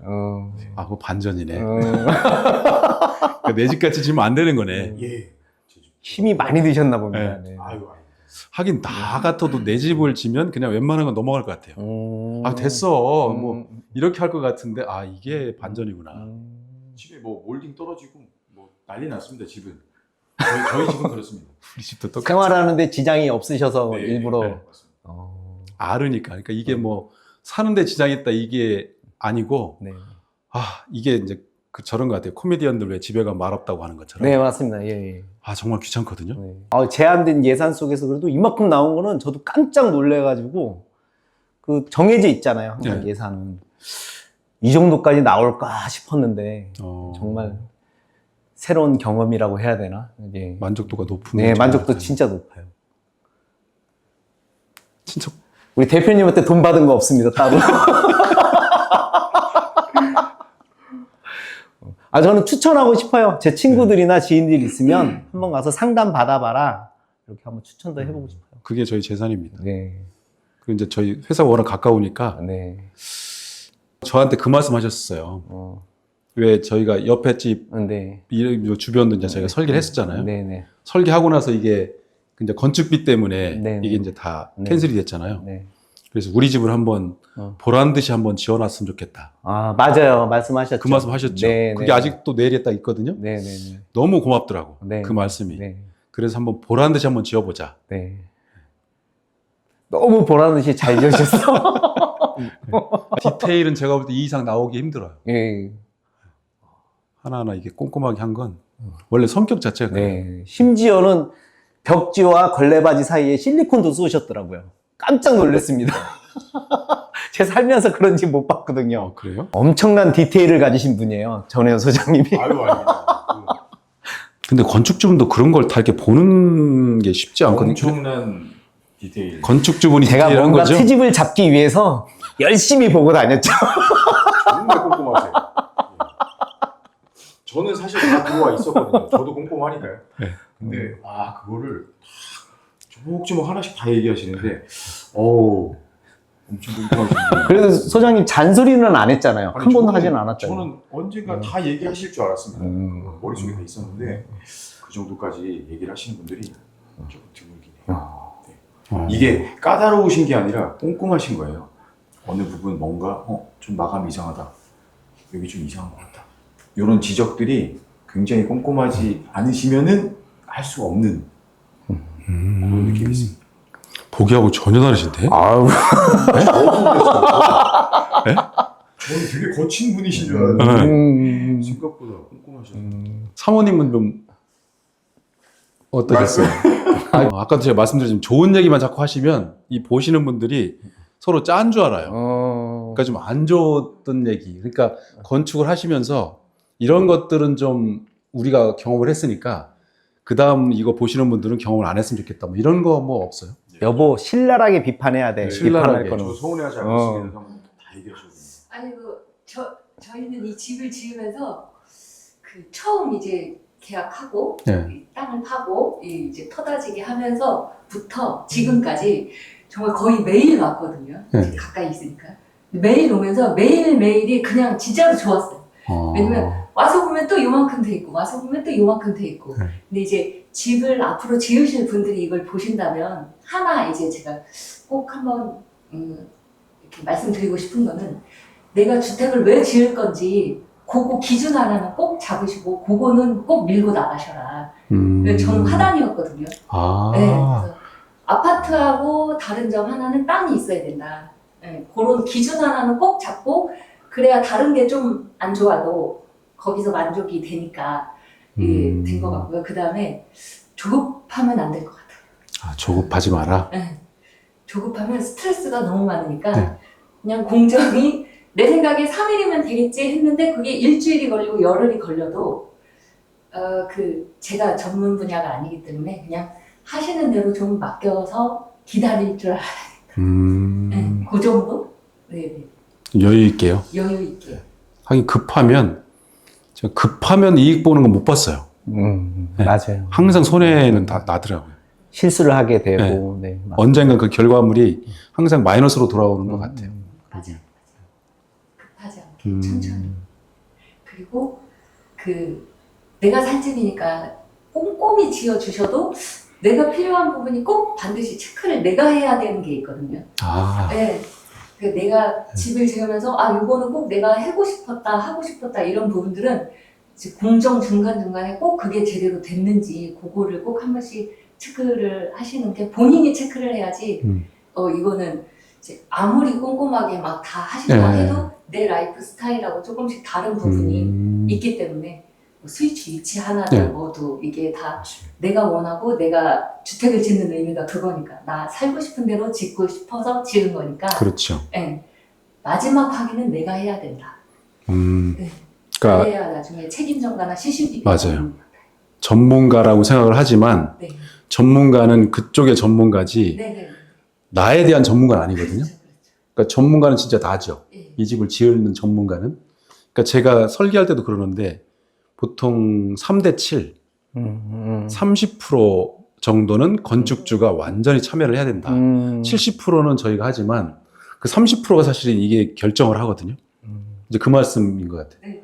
아, 그거 반전이네. 그러니까 내 집 같이 지면 안 되는 거네. 예. 힘이 많이 드셨나 봅니다. 네. 아유. 하긴 나 같아도 내 집을 지면 그냥 웬만한 건 넘어갈 것 같아요. 아, 됐어. 뭐 이렇게 할 것 같은데 아, 이게 반전이구나. 집에 뭐 몰딩 떨어지고 뭐 난리 났습니다. 집은. 저희 집은 그렇습니다. 우리 집도 똑같아. 생활하는데 지장이 없으셔서 네, 일부러. 네, 맞습니다. 알으니까. 그러니까 이게 뭐 사는데 지장이 있다 이게 아니고 네. 아, 이게 이제 저런 것 같아요. 코미디언들 왜 집에 가면 말 없다고 하는 것처럼. 네, 맞습니다. 예, 예. 아, 정말 귀찮거든요. 네. 제한된 예산 속에서 그래도 이만큼 나온 거는 저도 깜짝 놀래가지고 그 정해져 있잖아요. 항상 네. 예산은. 이 정도까지 나올까 싶었는데 정말 새로운 경험이라고 해야 되나? 예. 만족도가 높은. 네, 거죠. 만족도 진짜 높아요. 진짜 우리 대표님한테 돈 받은 거 없습니다, 따로. 아, 저는 추천하고 싶어요. 제 친구들이나 지인들 있으면 한번 가서 상담 받아봐라. 이렇게 한번 추천도 해보고 싶어요. 그게 저희 재산입니다. 네. 그리고 이제 저희 회사가 워낙 가까우니까 네. 저한테 그 말씀 하셨어요. 왜 저희가 옆에 집 네. 주변도 이제 저희가 설계를 했었잖아요. 네네. 설계하고 나서 이게 이제 건축비 때문에 네네. 이게 이제 다 네. 캔슬이 됐잖아요. 네. 그래서 우리 집을 한번 보란 듯이 한번 지어놨으면 좋겠다. 아, 맞아요. 말씀하셨죠. 그 말씀 하셨죠. 네, 그게 네. 아직도 내일에 딱 있거든요. 네네네. 너무 고맙더라고. 네. 그 말씀이. 네. 그래서 한번 보란 듯이 한번 지어보자. 네. 너무 보라듯이 잘 지으셨어. 디테일은 제가 볼 때 이 이상 나오기 힘들어요. 예. 하나하나 이게 꼼꼼하게 한 건 원래 성격 자체가 그래요. 네. 심지어는 벽지와 걸레바지 사이에 실리콘도 쏘셨더라고요. 깜짝 놀랐습니다. 제 살면서 그런지 못 봤거든요. 그래요? 엄청난 디테일을 가지신 분이에요. 전혜연 소장님이. 아유, 아닙니다. 근데 건축주분도 그런 걸 다 이렇게 보는 게 쉽지 않거든요. 엄청난 디테일. 건축주분이 제가 디테일한 뭔가 거죠? 트집을 잡기 위해서 열심히 보고 다녔죠. 정말 꼼꼼하세요. 예. 저는 사실 다 들어와 있었거든요. 저도 꼼꼼하니까요. 네. 근데 그거를 조목조목 하나씩 다 얘기하시는데 어우 엄청 꼼꼼하시네요. 그래도 소장님 잔소리는 안 했잖아요. 아니, 한 번도 저는- 하진 않았잖아요. 저는 언젠가 다 얘기하실 줄 알았습니다. 머릿속에 다 음. 있었는데 그 정도까지 얘기를 하시는 분들이 조금 드물긴 해요. 어. 이게 까다로우신 게 아니라 꼼꼼하신 거예요. 어느 부분 뭔가 좀 마감이 이상하다. 여기 좀 이상한 것 같다. 이런 지적들이 굉장히 꼼꼼하지 않으시면은 할 수 없는 그런 느낌이 있습니다. 보기하고 전혀 다르신데? 아우. 네? 저는 되게 거친 분이신 줄 알았는데 음. 생각보다 꼼꼼하셨어요. 사모님은 좀 어떠셨어요? 아까도 제가 말씀드렸지만 좋은 얘기만 자꾸 하시면 이 보시는 분들이 서로 짠 줄 알아요. 그러니까 좀 안 좋던 얘기. 그러니까 건축을 하시면서 이런 것들은 좀 우리가 경험을 했으니까 그 다음 이거 보시는 분들은 경험을 안 했으면 좋겠다. 뭐 이런 거 뭐 없어요? 여보 신랄하게 비판해야 돼. 네, 비판할 신랄하게. 거는. 저 서운해하지 않고 있으면 다 얘기하셨거든요. 아니 저희는 이 집을 지으면서 그 처음 이제 계약하고 네. 이 땅을 파고 이제 터다지게 하면서부터 지금까지 정말 거의 매일 왔거든요. 네. 이제 가까이 있으니까 매일 오면서 매일 매일이 그냥 진짜로 좋았어요. 왜냐면 와서 보면 또 요만큼 돼 있고 와서 보면 또 요만큼 돼 있고 네. 근데 이제 집을 앞으로 지으실 분들이 이걸 보신다면 하나 이제 제가 꼭 한번 이렇게 말씀드리고 싶은 거는 내가 주택을 왜 지을 건지 그거 기준 하나는 꼭 잡으시고 그거는 꼭 밀고 나가셔라. 저는 화단이었거든요. 아. 네, 그래서 아파트하고 다른 점 하나는 땅이 있어야 된다. 네, 그런 기준 하나는 꼭 잡고 그래야 다른 게 좀 안 좋아도 거기서 만족이 되니까 된 것 같고요. 그 다음에 조급하면 안 될 것 같아요. 아, 조급하지 마라. 네. 조급하면 스트레스가 너무 많으니까 네. 그냥 공정이 내 생각에 3일이면 되겠지 했는데 그게 일주일이 걸리고 열흘이 걸려도 제가 전문 분야가 아니기 때문에 그냥 하시는 대로 좀 맡겨서 기다릴 줄 알아요. 네, 그 정도? 네, 여유 있게요. 여유 있게. 하긴 제가 급하면 이익 보는 건 못 봤어요. 네. 맞아요. 항상 손해는 다 나더라고요. 실수를 하게 되고. 네. 맞아요. 언젠가 그 결과물이 항상 마이너스로 돌아오는 것 같아요. 맞아. 급하지 않게 천천히. 그리고 내가 살 집이니까 꼼꼼히 지어 주셔도 내가 필요한 부분이 꼭 반드시 체크를 내가 해야 되는 게 있거든요. 아, 네. 내가 집을 지으면서 요거는 꼭 내가 하고 싶었다 이런 부분들은 이제 공정 중간중간에 꼭 그게 제대로 됐는지 그거를 꼭 한 번씩 체크를 하시는 게 본인이 체크를 해야지 이거는 이제 아무리 꼼꼼하게 막 다 하시려고 네. 해도 내 라이프 스타일하고 조금씩 다른 부분이 있기 때문에 뭐 스위치 위치 하나도 네. 뭐도 이게 다 내가 원하고 내가 주택을 짓는 의미가 그거니까 나 살고 싶은 대로 짓고 싶어서 지은 거니까 그렇죠. 네. 마지막 확인은 내가 해야 된다. 네. 그러니까 그래야 나중에 책임 전가나 CCTV 맞아요. 전문가라고 생각을 하지만 네. 전문가는 그쪽의 전문가지 네네. 나에 대한 전문가는 아니거든요. 그렇죠. 그러니까 전문가는 진짜 나죠. 예. 이 집을 지으는 전문가는. 그러니까 제가 설계할 때도 그러는데 보통 3대 7, 30% 정도는 건축주가 완전히 참여를 해야 된다. 70%는 저희가 하지만 그 30%가 사실은 이게 결정을 하거든요. 이제 그 말씀인 것 같아요. 네네.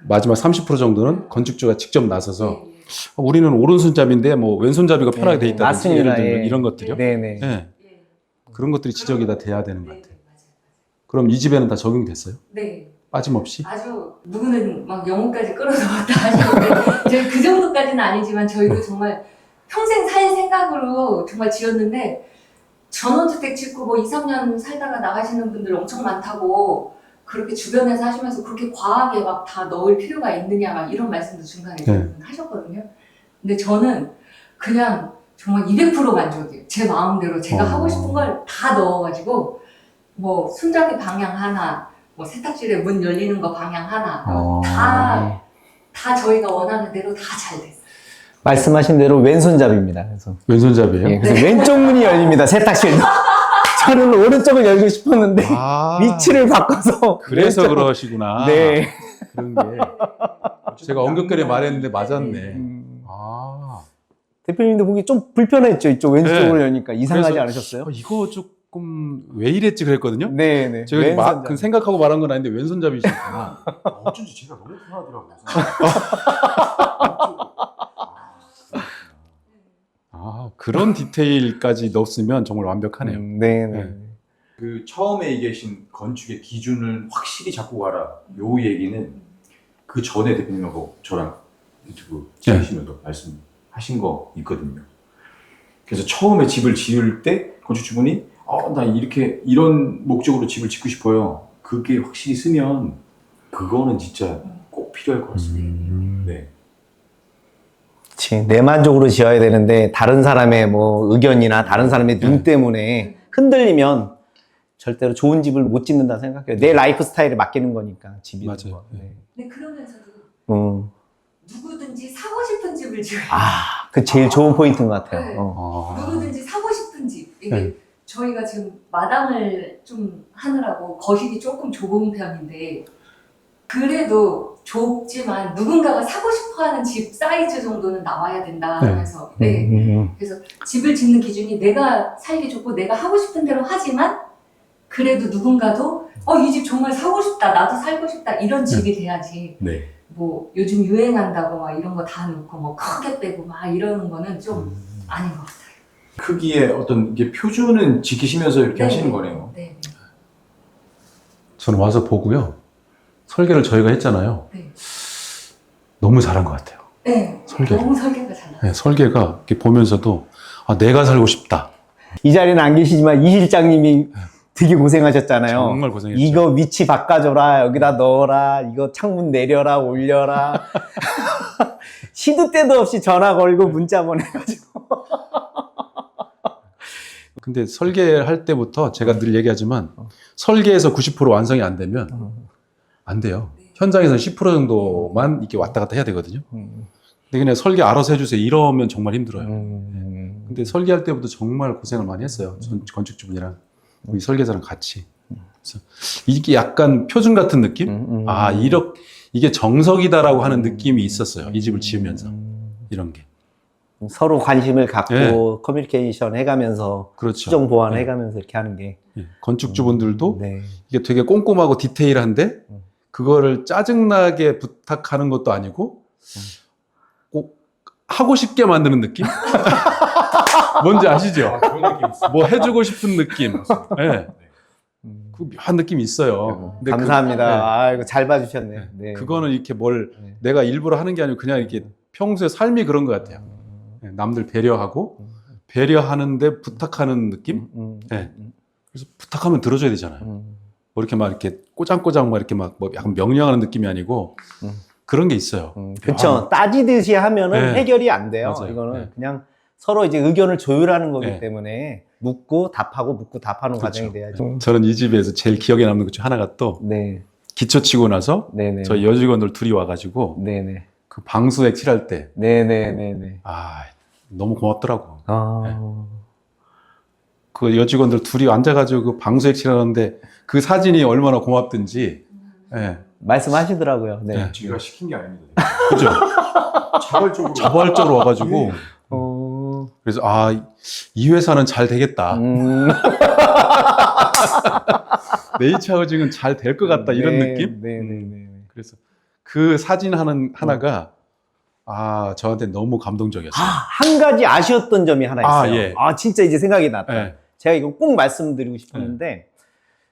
마지막 30% 정도는 건축주가 직접 나서서 네. 우리는 오른손잡이인데 뭐 왼손잡이가 편하게 돼 있다든지 맞습니다. 예를 들면 예. 이런 것들이요. 네네. 네. 예. 그런 것들이 지적이 다 돼야 되는 것 네, 같아요. 맞아요. 그럼 이 집에는 다 적용됐어요? 네. 빠짐없이? 아주 누구는 막 영혼까지 끌어서 왔다 하시는데 저희 그 정도까지는 아니지만 저희도 정말 평생 살 생각으로 정말 지었는데 전원주택 짓고 뭐 2, 3년 살다가 나가시는 분들 엄청 많다고 그렇게 주변에서 하시면서 그렇게 과하게 막 다 넣을 필요가 있느냐 막 이런 말씀도 중간에 네. 하셨거든요. 근데 저는 그냥 정말 200% 만족이에요. 제 마음대로 제가 하고 싶은 걸 다 넣어가지고 뭐 손잡이 방향 하나 뭐 세탁실에 문 열리는 거 방향 하나 다 저희가 원하는 대로 다 잘 됐어요. 말씀하신 대로 왼손잡이입니다. 그래서, 왼손잡이에요? 예, 그래서 왼쪽 문이 열립니다. 세탁실도. 저는 오른쪽을 열고 싶었는데 아, 위치를 바꿔서 그래서 왼쪽- 그러시구나. 네. 그런 게 제가 언급거리 말했는데 맞았네. 아, 대표님도 보기 좀 불편했죠. 이쪽 왼쪽으로 네. 여니까 이상하지 그래서 않으셨어요? 이거 좀 조금 왜 이랬지 그랬거든요. 네네. 제가 그 생각하고 말한 건 아닌데 왼손잡이시구나. 어쩐지 제가 너무 편하더라고요. 아, 그런 디테일까지 넣었으면 정말 완벽하네요. 네네. 네. 그 처음에 얘기하신 건축의 기준을 확실히 잡고 가라. 요 얘기는 그 전에 대표님하고 저랑 유튜브 찍으시면서 말씀하신 거 있거든요. 그래서 처음에 집을 지을 때 건축주분이 나 이런 목적으로 집을 짓고 싶어요. 그게 확실히 쓰면 그거는 진짜 꼭 필요할 것 같습니다. 네. 그치. 내 만족으로 지어야 되는데 다른 사람의 뭐 의견이나 다른 사람의 눈 때문에 흔들리면 절대로 좋은 집을 못 짓는다 생각해요. 내 라이프 스타일에 맡기는 거니까 집이. 맞아요. 근데 그러면서도 음. 누구든지 사고 싶은 집을 지어요. 그 제일 좋은 포인트인 것 같아요. 네. 어. 누구든지 사고 싶은 집. 이게 네. 저희가 지금 마당을 좀 하느라고 거실이 조금 좁은 편인데 그래도 좁지만 누군가가 사고 싶어하는 집 사이즈 정도는 나와야 된다 네. 해서 그래서 집을 짓는 기준이 내가 살기 좋고 내가 하고 싶은 대로 하지만 그래도 누군가도 이 집 정말 사고 싶다 나도 살고 싶다 이런 집이 돼야지 네. 뭐 요즘 유행한다고 막 이런 거 다 넣고 뭐 크게 빼고 막 이러는 거는 좀 아닌 것 같아요. 크기의 어떤 이게 표준은 지키시면서 이렇게 하시는 거네요. 네. 저는 와서 보고요. 설계를 저희가 했잖아요. 네. 너무 잘한 것 같아요. 네. 설계. 너무 설계가 잘 나와요. 네, 설계가 이렇게 보면서도 내가 살고 싶다. 이 자리는 안 계시지만 이 실장님이 되게 고생하셨잖아요. 정말 고생했죠. 이거 위치 바꿔줘라, 여기다 넣어라, 이거 창문 내려라, 올려라. 시도 때도 없이 전화 걸고 문자 보내가지고. 근데 설계할 때부터 제가 늘 얘기하지만 설계에서 90% 완성이 안 되면 안 돼요. 현장에서 10% 정도만 이렇게 왔다 갔다 해야 되거든요. 근데 그냥 설계 알아서 해주세요. 이러면 정말 힘들어요. 근데 설계할 때부터 정말 고생을 많이 했어요. 건축주분이랑 우리 설계자랑 같이. 그래서 이게 약간 표준 같은 느낌? 이게 정석이다라고 하는 느낌이 있었어요. 이 집을 지으면서. 이런 게. 서로 관심을 갖고 네. 커뮤니케이션 해가면서 그렇죠. 수정 보완 해가면서 이렇게 하는 게 건축주분들도 네. 이게 되게 꼼꼼하고 디테일한데 그거를 짜증나게 부탁하는 것도 아니고 꼭 하고 싶게 만드는 느낌? 뭔지 아시죠? 그런 느낌 있어요. 뭐 해주고 싶은 느낌. 네. 그 묘한 느낌이 있어요. 근데 감사합니다. 이거 잘 봐주셨네. 네. 그거는 이렇게 네. 내가 일부러 하는 게 아니고 그냥 이렇게 평소에 삶이 그런 것 같아요. 네, 남들 배려하고 배려하는데 부탁하는 느낌? 네. 그래서 부탁하면 들어줘야 되잖아요. 뭐 이렇게 막 이렇게 꼬장꼬장 막 이렇게 막 뭐 약간 명령하는 느낌이 아니고 그런 게 있어요. 그렇죠. 따지듯이 하면은 네. 해결이 안 돼요. 맞아요. 이거는 네. 그냥 서로 이제 의견을 조율하는 거기 네. 때문에 묻고 답하고 묻고 답하는 그렇죠. 과정이 돼야죠. 저는 이 집에서 제일 기억에 남는 것 중 하나가 또 네, 기초 치고 나서 네네, 저희 여직원들 둘이 와가지고 네네, 그 방수액 칠할 때 네네네네. 너무 고맙더라고. 아, 그 여직원들 둘이 앉아가지고 그 방수액 칠하는데 그 사진이 얼마나 고맙든지. 예. 말씀하시더라고요. 네. 네. 제가 시킨 게 아닙니다. 그죠? 자발적으로. 자발적으로 와가지고. 그래서 이 회사는 잘 되겠다. 네이처 하우징은 잘 될 것 같다 이런 느낌? 네네네. 그래서 그 사진 하나가 저한테 너무 감동적이었어요. 한 가지 아쉬웠던 점이 하나 있어요. 예. 진짜 이제 생각이 났다. 예. 제가 이거 꼭 말씀드리고 싶었는데,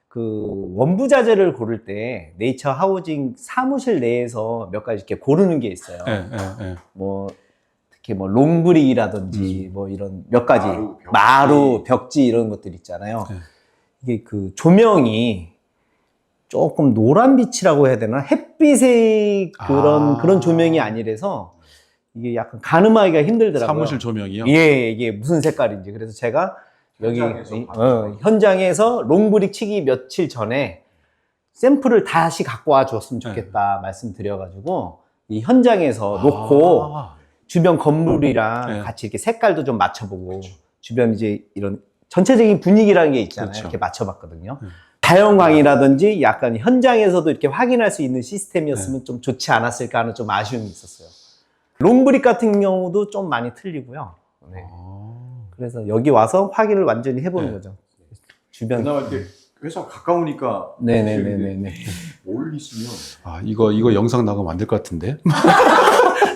그 원부자재를 고를 때 네이처 하우징 사무실 내에서 몇 가지 이렇게 고르는 게 있어요. 예. 뭐 특히 뭐 롱브릭이라든지 뭐 이런 몇 가지 마루, 벽지. 마루, 벽지 이런 것들 있잖아요. 네. 이게 그 조명이 조금 노란빛이라고 해야 되나? 햇빛의 그런 조명이 아니라서 이게 약간 가늠하기가 힘들더라고요. 사무실 조명이요? 예, 이게 무슨 색깔인지. 그래서 제가 여기 현장에서 현장에서 롱브릭 치기 며칠 전에 샘플을 다시 갖고 와 줬으면 좋겠다 말씀드려가지고 이 현장에서 놓고 주변 건물이랑 같이 이렇게 색깔도 좀 맞춰보고 주변 이제 이런 전체적인 분위기라는 게 있잖아요. 그렇죠. 이렇게 맞춰봤거든요. 자연광이라든지 약간 현장에서도 이렇게 확인할 수 있는 시스템이었으면 좀 좋지 않았을까 하는 좀 아쉬움이 있었어요. 롱브릭 같은 경우도 좀 많이 틀리고요. 네. 그래서 여기 와서 확인을 완전히 해보는 거죠. 주변. 그나마 이렇게 회사 가까우니까 네네네네. 멀리 있으면 아, 이거 영상 나가면 안 될 것 같은데.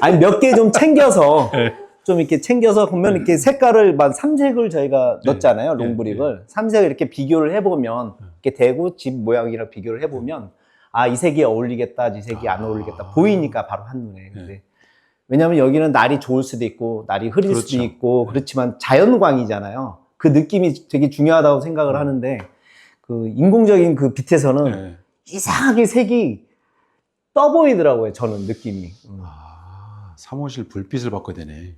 아니, 몇 개 좀 챙겨서, 네. 좀 이렇게 챙겨서 보면 이렇게 색깔을, 막 삼색을 저희가 네. 넣었잖아요, 네. 롱브릭을. 삼색을 이렇게 비교를 해보면, 이렇게 대구 집 모양이랑 비교를 해보면, 아, 이 색이 어울리겠다, 이 색이 안 어울리겠다. 보이니까 바로 한눈에. 근데 왜냐면 여기는 날이 좋을 수도 있고, 날이 흐릴 수도 그렇죠. 있고, 그렇지만 자연광이잖아요. 그 느낌이 되게 중요하다고 생각을 하는데, 그 인공적인 그 빛에서는 네. 이상하게 색이 떠 보이더라고요, 저는 느낌이. 아, 사무실 불빛을 바꿔야 되네.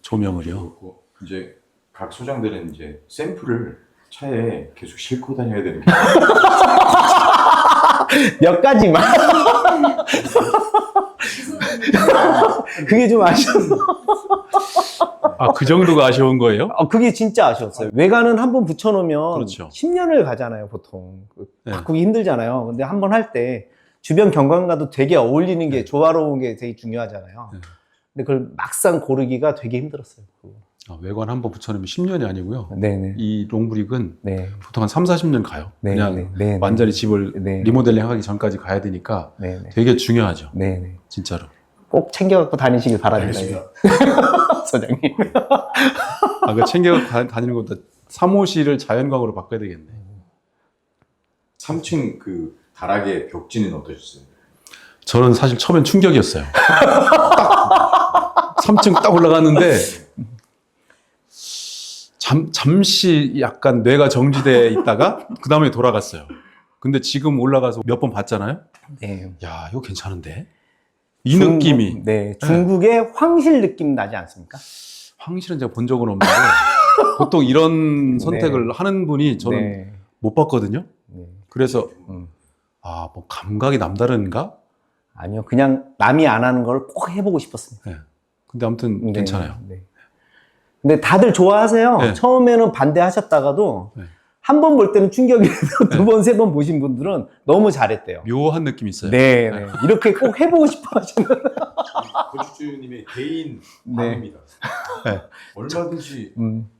조명을요. 그렇고 이제 각 소장들은 이제 샘플을 차에 계속 싣고 다녀야 되는 게 몇 가지만. 그게 좀 아쉬웠어. 아, 그 정도가 아쉬운 거예요? 그게 진짜 아쉬웠어요. 외관은 한번 붙여놓으면 그렇죠. 10년을 가잖아요, 보통. 네. 바꾸기 힘들잖아요. 근데 한번 할 때 주변 경관과도 되게 어울리는 게, 조화로운 게 되게 중요하잖아요. 네. 근데 그걸 막상 고르기가 되게 힘들었어요. 아, 외관 한번 붙여놓으면 10년이 아니고요. 네네. 이 롱브릭은 네. 보통 한 3, 40년 가요. 네, 그냥 네, 네, 완전히 집을 네. 리모델링 하기 전까지 가야 되니까 네네. 되게 중요하죠. 네네. 진짜로. 꼭 챙겨갖고 다니시길 바랍니다. 알겠습니다. 소장님. 아, 그 챙겨 다니는 것보다 사무실을 자연광으로 바꿔야 되겠네. 3층 그 다락의 벽지는 어떠셨어요? 저는 사실 처음엔 충격이었어요. 3층 딱 올라갔는데 잠시 약간 뇌가 정지돼 있다가 그 다음에 돌아갔어요. 근데 지금 올라가서 몇 번 봤잖아요. 네. 야, 이거 괜찮은데? 이 느낌이. 네. 중국의 황실 느낌 나지 않습니까? 황실은 제가 본 적은 없는데 보통 이런 선택을 하는 분이 저는 네. 못 봤거든요. 네. 그래서 음. 아, 뭐 감각이 남다른가? 아니요. 그냥 남이 안 하는 걸 꼭 해보고 싶었습니다. 네. 근데 아무튼 네. 괜찮아요. 네. 근데 다들 좋아하세요. 네. 처음에는 반대하셨다가도 네. 한 번 볼 때는 충격이라도 두 번, 세 번 보신 분들은 너무 잘했대요. 묘한 느낌이 있어요. 네, 네. 이렇게 꼭 해보고 싶어 하시는. 건축주님의 개인 네. 마음입니다. 네. 얼마든지 음.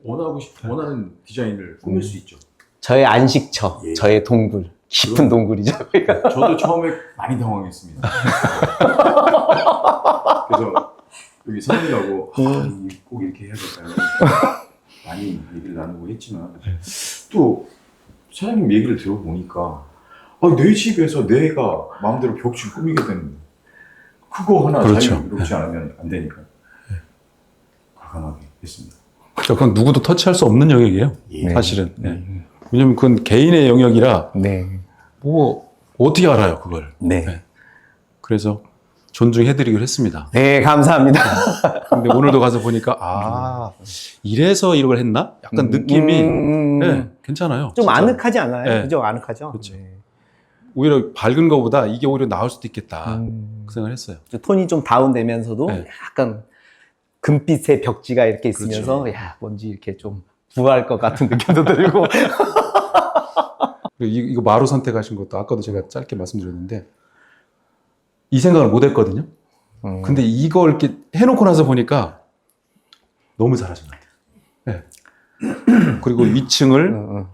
원하는 디자인을 꾸밀 수 있죠. 저의 안식처, 예. 저의 동굴. 깊은 동굴이죠. 저도 처음에 많이 당황했습니다. 그래서 여기 선생님하고 꼭 이렇게 해야 될까요? 많이 얘기를 나누고 했지만 또 사장님 얘기를 들어보니까 내 집에서 내가 마음대로 벽지 꾸미게 되는 그거 하나 그렇죠. 자유롭지 않으면 안 되니까 과감하게 했습니다. 그건 누구도 터치할 수 없는 영역이에요. 예. 사실은. 네. 왜냐면 그건 개인의 영역이라 네. 뭐 어떻게 알아요, 그걸. 네. 네. 그래서 존중해드리기로 했습니다. 네, 감사합니다. 근데 오늘도 가서 보니까 아, 이래서 이걸 했나? 약간 느낌이 네, 괜찮아요. 좀 진짜. 아늑하지 않아요? 네. 그죠? 아늑하죠? 그렇죠. 네. 오히려 밝은 거보다 이게 오히려 나을 수도 있겠다. 그 생각을 했어요. 톤이 좀 다운되면서도 네. 약간 금빛의 벽지가 이렇게 있으면서 그렇죠. 야, 뭔지 이렇게 좀 부할 것 같은 느낌도 들고. 그리고 이거 마루 선택하신 것도 아까도 제가 짧게 말씀드렸는데 이 생각을 못 했거든요. 근데 이걸 이렇게 해놓고 나서 보니까 너무 잘하신 것 같아요. 네. 그리고 위층을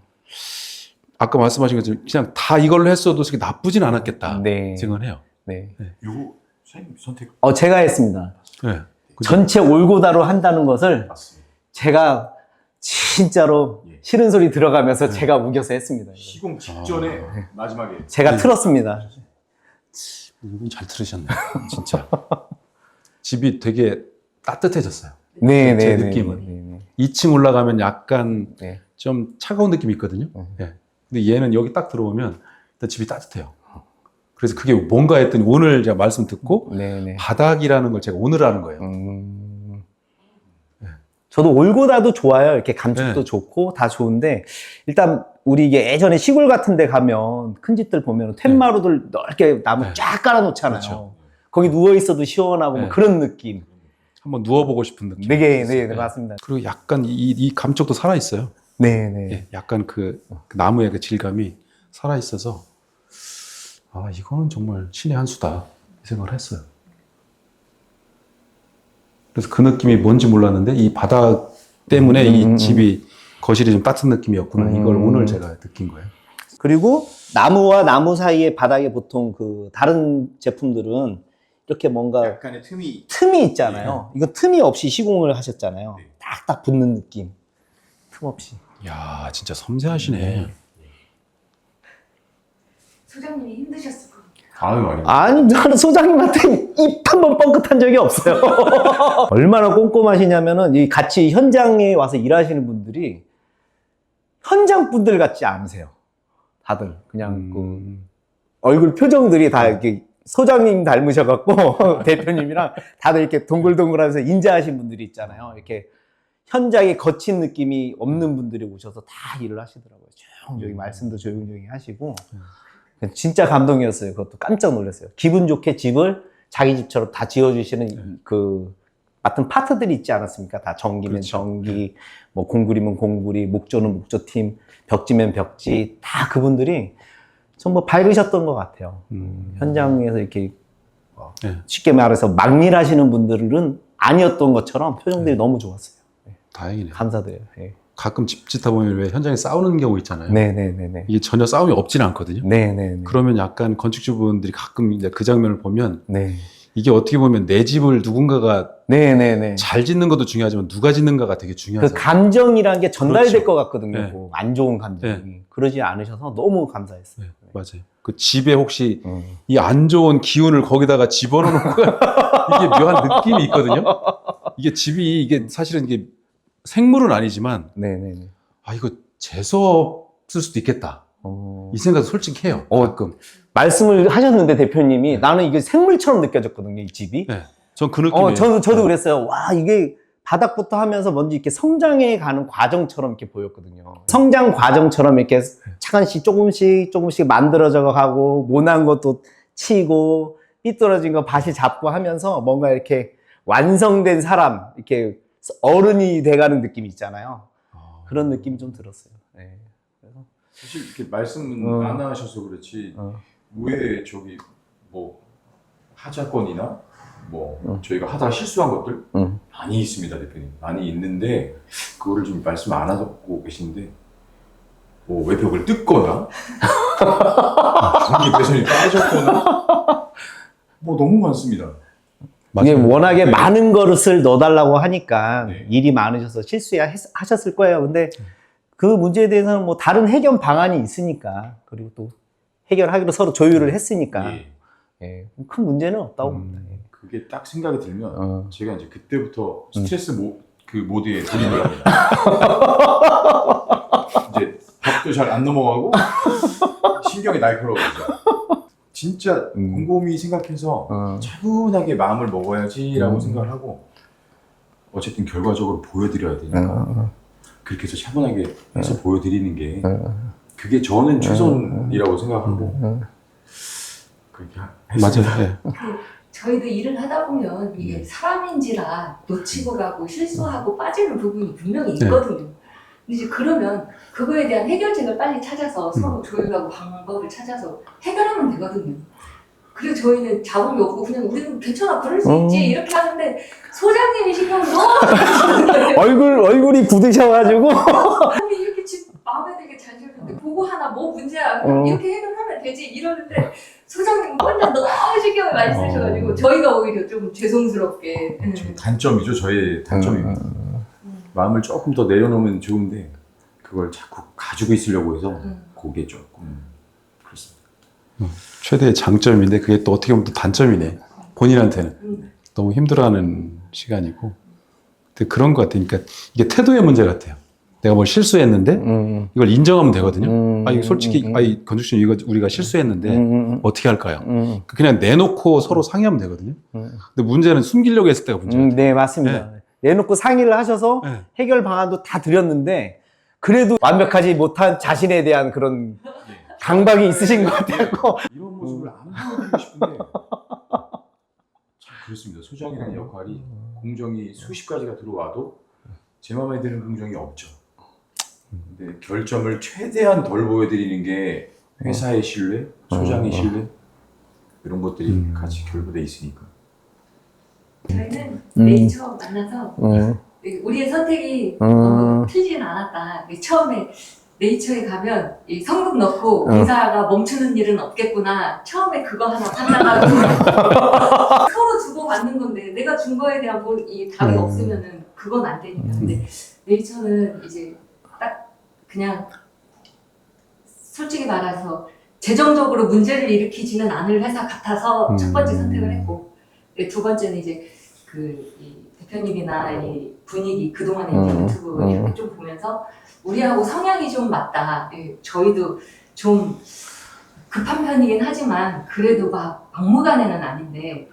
아까 말씀하신 것처럼 그냥 다 이걸로 했어도 그렇게 나쁘진 않았겠다 네. 생각을 해요. 네. 요거 사장님 선택 제가 했습니다. 네. 그죠? 전체 올고다로 한다는 것을 맞습니다. 제가 진짜로 예. 싫은 소리 들어가면서 제가 우겨서 했습니다. 시공 직전에 마지막에 제가 네. 틀었습니다. 이분 잘 들으셨네, 진짜. 집이 되게 따뜻해졌어요. 네, 제 네, 느낌은. 네, 네, 2층 올라가면 약간 네. 좀 차가운 느낌이 있거든요. 예. 근데 얘는 여기 딱 들어오면 일단 집이 따뜻해요. 그래서 그게 뭔가 했더니 오늘 제가 말씀 듣고 네, 네. 바닥이라는 걸 제가 오늘 아는 거예요. 저도 올고다도 좋아요. 이렇게 감촉도 네. 좋고 다 좋은데 일단 우리 이게 예전에 시골 같은 데 가면 큰 집들 보면 텐마루들 넓게 나무 네. 쫙 깔아놓잖아요. 그렇죠. 거기 누워있어도 시원하고 뭐 네. 그런 느낌. 한번 누워보고 싶은 느낌. 네, 네, 네, 맞습니다. 그리고 약간 이 감촉도 살아있어요. 네, 네. 예, 약간 그 나무의 그 질감이 살아있어서 아, 이거는 정말 신의 한 수다 이 생각을 했어요. 그래서 그 느낌이 뭔지 몰랐는데 이 바닥 때문에 이 집이 거실이 좀 따뜻한 느낌이었구나. 이걸 오늘 제가 느낀 거예요. 그리고 나무와 나무 사이에 바닥에 보통 그 다른 제품들은 이렇게 뭔가 약간의 틈이 틈이 있잖아요. 이거 틈이 없이 시공을 하셨잖아요. 네. 딱딱 붙는 느낌. 틈 없이. 야, 진짜 섬세하시네. 소장님이 힘드셨을 거예요. 아유 아니. 아니, 나는 소장님한테 입 한 번 뻥끗한 적이 없어요. 얼마나 꼼꼼하시냐면은 이 같이 현장에 와서 일하시는 분들이 현장 분들 같지 않으세요. 다들 그냥 그 얼굴 표정들이 다 이렇게 소장님 닮으셔갖고 대표님이랑 다들 이렇게 동글동글하면서 인자하신 분들이 있잖아요. 이렇게 현장에 거친 느낌이 없는 분들이 오셔서 다 일을 하시더라고요. 조용히 말씀도 조용조용히 하시고 진짜 감동이었어요. 그것도 깜짝 놀랐어요. 기분 좋게 집을 자기 집처럼 다 지어주시는 그 맡은 파트들이 있지 않았습니까? 다 전기면 그렇죠. 전기, 뭐 공구리면 공구리, 목조는 목조팀, 벽지면 벽지, 다 그분들이 정말 밝으셨던 것 같아요. 현장에서 이렇게 네. 쉽게 말해서 막일 하시는 분들은 아니었던 것처럼 표정들이 너무 좋았어요. 다행이네요. 감사드려요. 예. 가끔 집 짓다 보면 왜 현장에 싸우는 경우 있잖아요. 네네네네. 이게 전혀 싸움이 없지는 않거든요. 네네네. 그러면 약간 건축주분들이 가끔 이제 그 장면을 보면 네. 이게 어떻게 보면 내 집을 누군가가 네네네. 잘 짓는 것도 중요하지만 누가 짓는가가 되게 그 중요하죠. 감정이라는 게 전달될 그렇죠. 것 같거든요. 네. 뭐 안 좋은 감정이. 그러지 않으셔서 너무 감사했어요. 네, 맞아요. 그 집에 혹시 음. 이 안 좋은 기운을 거기다가 집어넣고 이게 묘한 느낌이 있거든요. 이게 집이 이게 사실은 이게 생물은 아니지만 네네네. 아 이거 재수 없을 수도 있겠다. 이 생각도 솔직히 해요. 가끔. 말씀을 하셨는데 대표님이 나는 이게 생물처럼 느껴졌거든요. 이 집이. 네. 전 그 느낌이에요. 저도 그랬어요. 와, 이게 바닥부터 하면서 먼저 이렇게 성장해 가는 과정처럼 이렇게 보였거든요. 성장 과정처럼 이렇게 차근씩 조금씩 만들어져 가고 모난 것도 치고 삐뚤어진 거 다시 잡고 하면서 뭔가 이렇게 완성된 사람, 이렇게 어른이 돼가는 느낌이 있잖아요. 그런 느낌이 좀 들었어요. 네. 그래서 사실 이렇게 말씀은 안 하셔서 그렇지 왜 저기 뭐 하자건이나 뭐 저희가 하다가 실수한 것들 많이 있습니다, 대표님. 많이 있는데 그거를 좀 말씀 안 하고 계신데 뭐 외벽을 뜯거나 전기 배선이 빠졌거나 뭐 너무 많습니다. 이게 맞아요. 워낙에 많은 것을 넣어달라고 하니까 네. 일이 많으셔서 실수하셨을 거예요. 근데 그 문제에 대해서는 뭐 다른 해결 방안이 있으니까, 그리고 또 해결하기로 서로 조율을 했으니까 예. 예, 큰 문제는 없다고 봅니다. 예. 그게 딱 생각이 들면 제가 이제 그때부터 스트레스 그 모드에 돌입을 합니다. 이제 벽도 잘 안 넘어가고 신경이 날카로워지죠. 진짜 곰곰이 생각해서 차분하게 마음을 먹어야지라고 생각을 하고 어쨌든 결과적으로 보여드려야 되니까 그렇게 해서 차분하게 해서 보여드리는 게 그게 저는 최선이라고 생각하고 그렇게 했습니다. 맞아요. 네. 저희도 일을 하다 보면 이게 사람인지라 놓치고 가고 실수하고 빠지는 부분이 분명히 있거든요. 근데 이제 그러면 그거에 대한 해결책을 빨리 찾아서 서로 조율하고 방법을 찾아서 해결하면 되거든요. 그리고 저희는 자본이 없고 그냥 우리는 괜찮아 그럴 수 있지 이렇게 하는데 소장님이 신경을 너무 얼굴이 굳으셔가지고 우리 이렇게 집 마음에 들게 잘 지었는데 보고 하나 뭐 문제야 그럼 이렇게 해결하면 되지 이러는데 소장님 혼자 너무 신경을 많이 쓰셔가지고 저희가 오히려 좀 죄송스럽게 좀 단점이죠. 저의 단점입니다. 마음을 조금 더 내려놓으면 좋은데 그걸 자꾸 가지고 있으려고 해서 그게 조금 그렇습니다. 최대의 장점인데 그게 또 어떻게 보면 또 단점이네. 본인한테는 너무 힘들어하는 시간이고. 근데 그런 것 같아요. 그러니까 이게 태도의 문제 같아요. 내가 뭘 실수했는데 이걸 인정하면 되거든요. 아니 솔직히 아니 건축師이거 우리가 실수했는데 어떻게 할까요? 그냥 내놓고 서로 상의하면 되거든요. 근데 문제는 숨기려고 했을 때가 문제예요. 네, 맞습니다. 내놓고 상의를 하셔서 네. 해결 방안도 다 드렸는데 그래도 완벽하지 못한 자신에 대한 그런 강박이 있으신 것 같아요. 이런 모습을 안 보여드리고 싶은데 참 그렇습니다. 소장이라는 역할이 공정이 수십 가지가 들어와도 제 마음에 드는 공정이 없죠. 근데 결점을 최대한 덜 보여드리는 게 회사의 신뢰, 소장의 신뢰 이런 것들이 같이 결부돼 있으니까 저희는 내일 처음 만나서 우리의 선택이 틀리진 않았다. 처음에 네이처에 가면 이 성금 넣고 공사가 멈추는 일은 없겠구나. 처음에 그거 하나 판단하고 서로 주고받는 건데 내가 준 거에 대한 이 답이 없으면은 그건 안 되니까. 근데 네이처는 이제 딱 그냥 솔직히 말해서 재정적으로 문제를 일으키지는 않을 회사 같아서 첫 번째 선택을 했고, 두 번째는 이제 이 대표님이나 이 분위기 그동안에 이제 유튜브 이렇게 좀 보면서 우리하고 성향이 좀 맞다. 저희도 좀 급한 편이긴 하지만 그래도 막 막무가내는 아닌데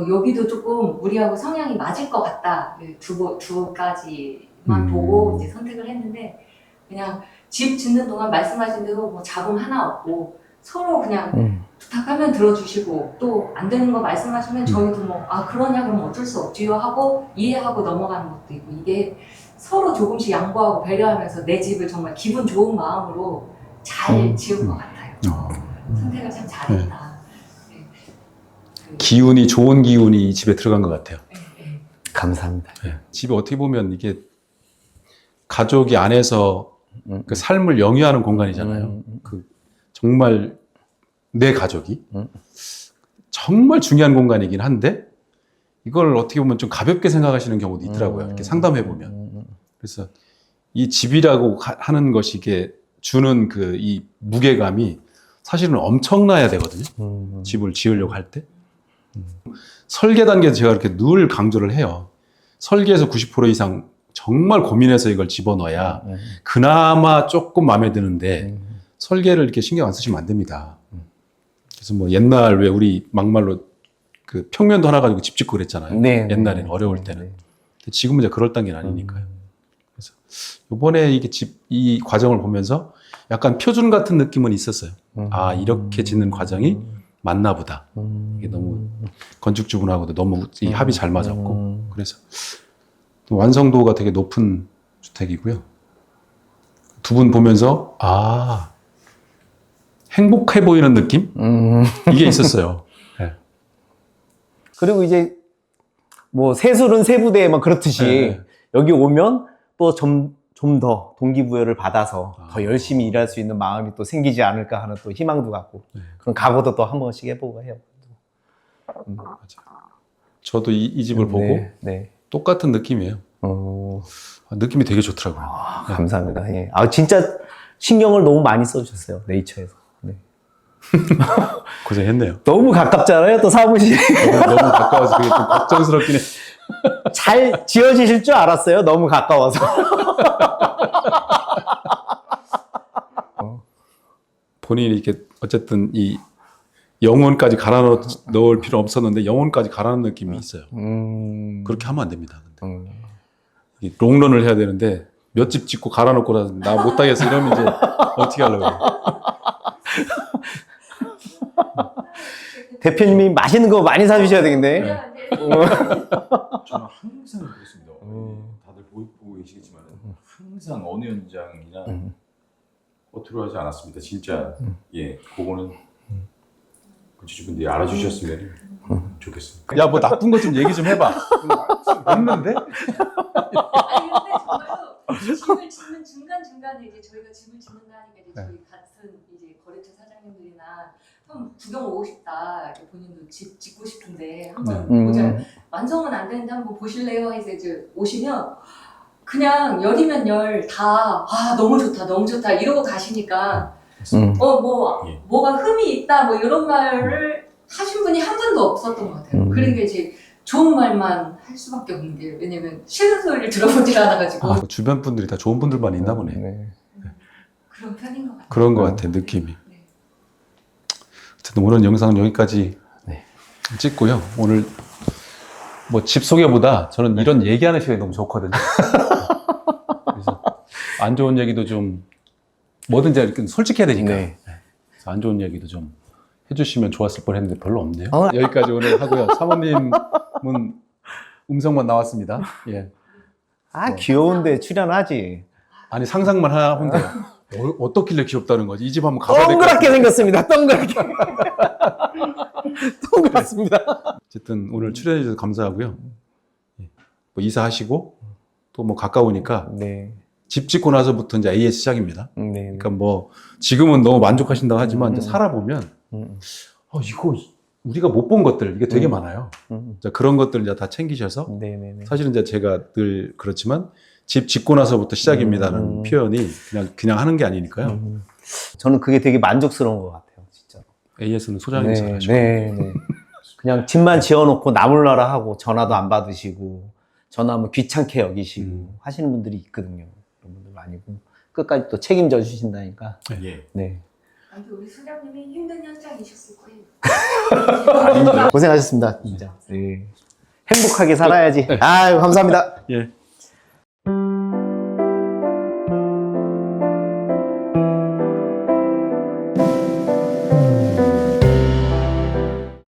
여기도 조금 우리하고 성향이 맞을 것 같다. 두 가지만 보고 이제 선택을 했는데 그냥 집 짓는 동안 말씀하신 대로 뭐 자금 하나 없고 서로 그냥 부탁하면 들어주시고 또 안 되는 거 말씀하시면 저희도 뭐 그러냐 그럼 어쩔 수 없지요 하고 이해하고 넘어가는 것도 있고 이게 서로 조금씩 양보하고 배려하면서 내 집을 정말 기분 좋은 마음으로 잘 지은 것 같아요. 선택을 참 잘했다. 네. 기운이 좋은 기운이 이 집에 들어간 것 같아요. 네. 감사합니다. 네. 집에 어떻게 보면 이게 가족이 안에서 그 삶을 영위하는 공간이잖아요. 그 정말 내 가족이 정말 중요한 공간이긴 한데 이걸 어떻게 보면 좀 가볍게 생각하시는 경우도 있더라고요. 이렇게 상담해 보면. 그래서 이 집이라고 하는 것이 이게 주는 이 무게감이 사실은 엄청나야 되거든요. 집을 지으려고 할 때. 설계 단계에서 제가 이렇게 늘 강조를 해요. 설계에서 90% 이상 정말 고민해서 이걸 집어넣어야 그나마 조금 마음에 드는데 설계를 이렇게 신경 안 쓰시면 안 됩니다. 그래서 뭐 옛날 왜 우리 막말로 그 평면도 하나 가지고 집 짓고 그랬잖아요. 네, 옛날에는 어려울 때는. 근데 지금은 이제 그럴 단계는 아니니까요. 그래서 이번에 이게 이 과정을 보면서 약간 표준 같은 느낌은 있었어요. 이렇게 짓는 과정이 맞나 보다. 이게 너무 건축주분하고도 너무 이 합이 잘 맞았고 그래서 완성도가 되게 높은 주택이고요. 두 분 보면서 행복해 보이는 느낌? 이게 있었어요. 네. 그리고 이제 뭐 세술은 세부대 막 그렇듯이 네. 여기 오면 또 좀 더 동기부여를 받아서 더 열심히 일할 수 있는 마음이 또 생기지 않을까 하는 또 희망도 갖고 그런 각오도 또 한 번씩 해보고 해요. 맞아요. 저도 이 집을 보고 네. 똑같은 느낌이에요. 느낌이 되게 좋더라고요. 감사합니다. 예. 진짜 신경을 너무 많이 써주셨어요. 네이처에서. 네. 고생했네요. 너무 가깝잖아요. 또 사무실이. 너무 가까워서 그게 좀 걱정스럽긴 해. 잘 지어지실 줄 알았어요. 너무 가까워서. 본인이 이렇게 어쨌든 이 영혼까지 넣을 필요 없었는데 영혼까지 갈아 넣은 느낌이 있어요. 그렇게 하면 안 됩니다. 근데. 이 롱런을 해야 되는데 몇 집 짓고 갈아 넣고 나 못하겠어 이러면 이제 어떻게 하려고. 대표님이 맛있는 거 많이 사주셔야 되겠네. 저는 항상 그렇습니다. 다들 보고 계시겠지만 항상 어느 현장이나 겉으로 하지 않았습니다. 진짜 그거는 건축주분들이 알아주셨으면 좋겠습니다. 야, 뭐 나쁜 거 좀 얘기 좀 해봐. 없는데? 아니 근데 정말로 집을 짓는 중간중간에 이제 저희가 집을 짓는다니까 이제 저희 같은 이제 거래처 사장님들이나 한번 구경 오고 싶다. 본인도 집 짓고 싶은데 한번 보자. 완성은 안 되는데 한번 보실래요? 해서 이제 오시면 그냥 열이면 열 다 너무 좋다 너무 좋다 이러고 가시니까 뭐가 흠이 있다 뭐 이런 말을 하신 분이 한 분도 없었던 것 같아요. 그러니까 이제 좋은 말만 할 수밖에 없는 게 왜냐면 싫은 소리를 들어보질 않아가지고 주변 분들이 다 좋은 분들만 있나 보네. 그런 편인 것 같아요. 그런 것 같아 느낌이. 어쨌든 오늘 영상은 여기까지 찍고요. 오늘 뭐 집 소개보다 저는 이런 얘기하는 시간이 너무 좋거든요. 그래서 안 좋은 얘기도 좀 뭐든지 이렇게 솔직해야 되니까. 그래서 안 좋은 얘기도 좀 해주시면 좋았을 뻔했는데 별로 없네요. 여기까지 오늘 하고요. 사모님은 음성만 나왔습니다. 예. 귀여운데 출연하지. 아니 상상만 하면 돼요. 어떻길래 귀엽다는 거지? 이 집 한번 가봐야 될 것 같아요. 동그랗게 생겼습니다. 동그랗게. 동그랗습니다. 어쨌든 오늘 출연해 주셔서 감사하고요. 뭐 이사하시고 또 뭐 가까우니까 네. 집 짓고 나서부터 이제 AS 시작입니다. 네. 그러니까 뭐 지금은 너무 만족하신다고 하지만 이제 살아보면 음. 이거 우리가 못 본 것들 이게 되게 많아요. 이제 그런 것들 이제 다 챙기셔서 네네네. 사실은 이제 제가 늘 그렇지만 집 짓고 나서부터 시작입니다라는 표현이 그냥 하는 게 아니니까요. 저는 그게 되게 만족스러운 것 같아요, 진짜. AS는 소장님 네, 잘하시고 네, 네. 그냥 집만 지어놓고 나몰라라 하고 전화도 안 받으시고 전화하면 귀찮게 여기시고 하시는 분들이 있거든요. 그런 분들 아니고 끝까지 또 책임져 주신다니까. 예. 네. 아무튼 우리 소장님이 힘든 현장이셨을 거예요. 고생하셨습니다, 진짜. 네. 행복하게 살아야지. 아유, 감사합니다. 예.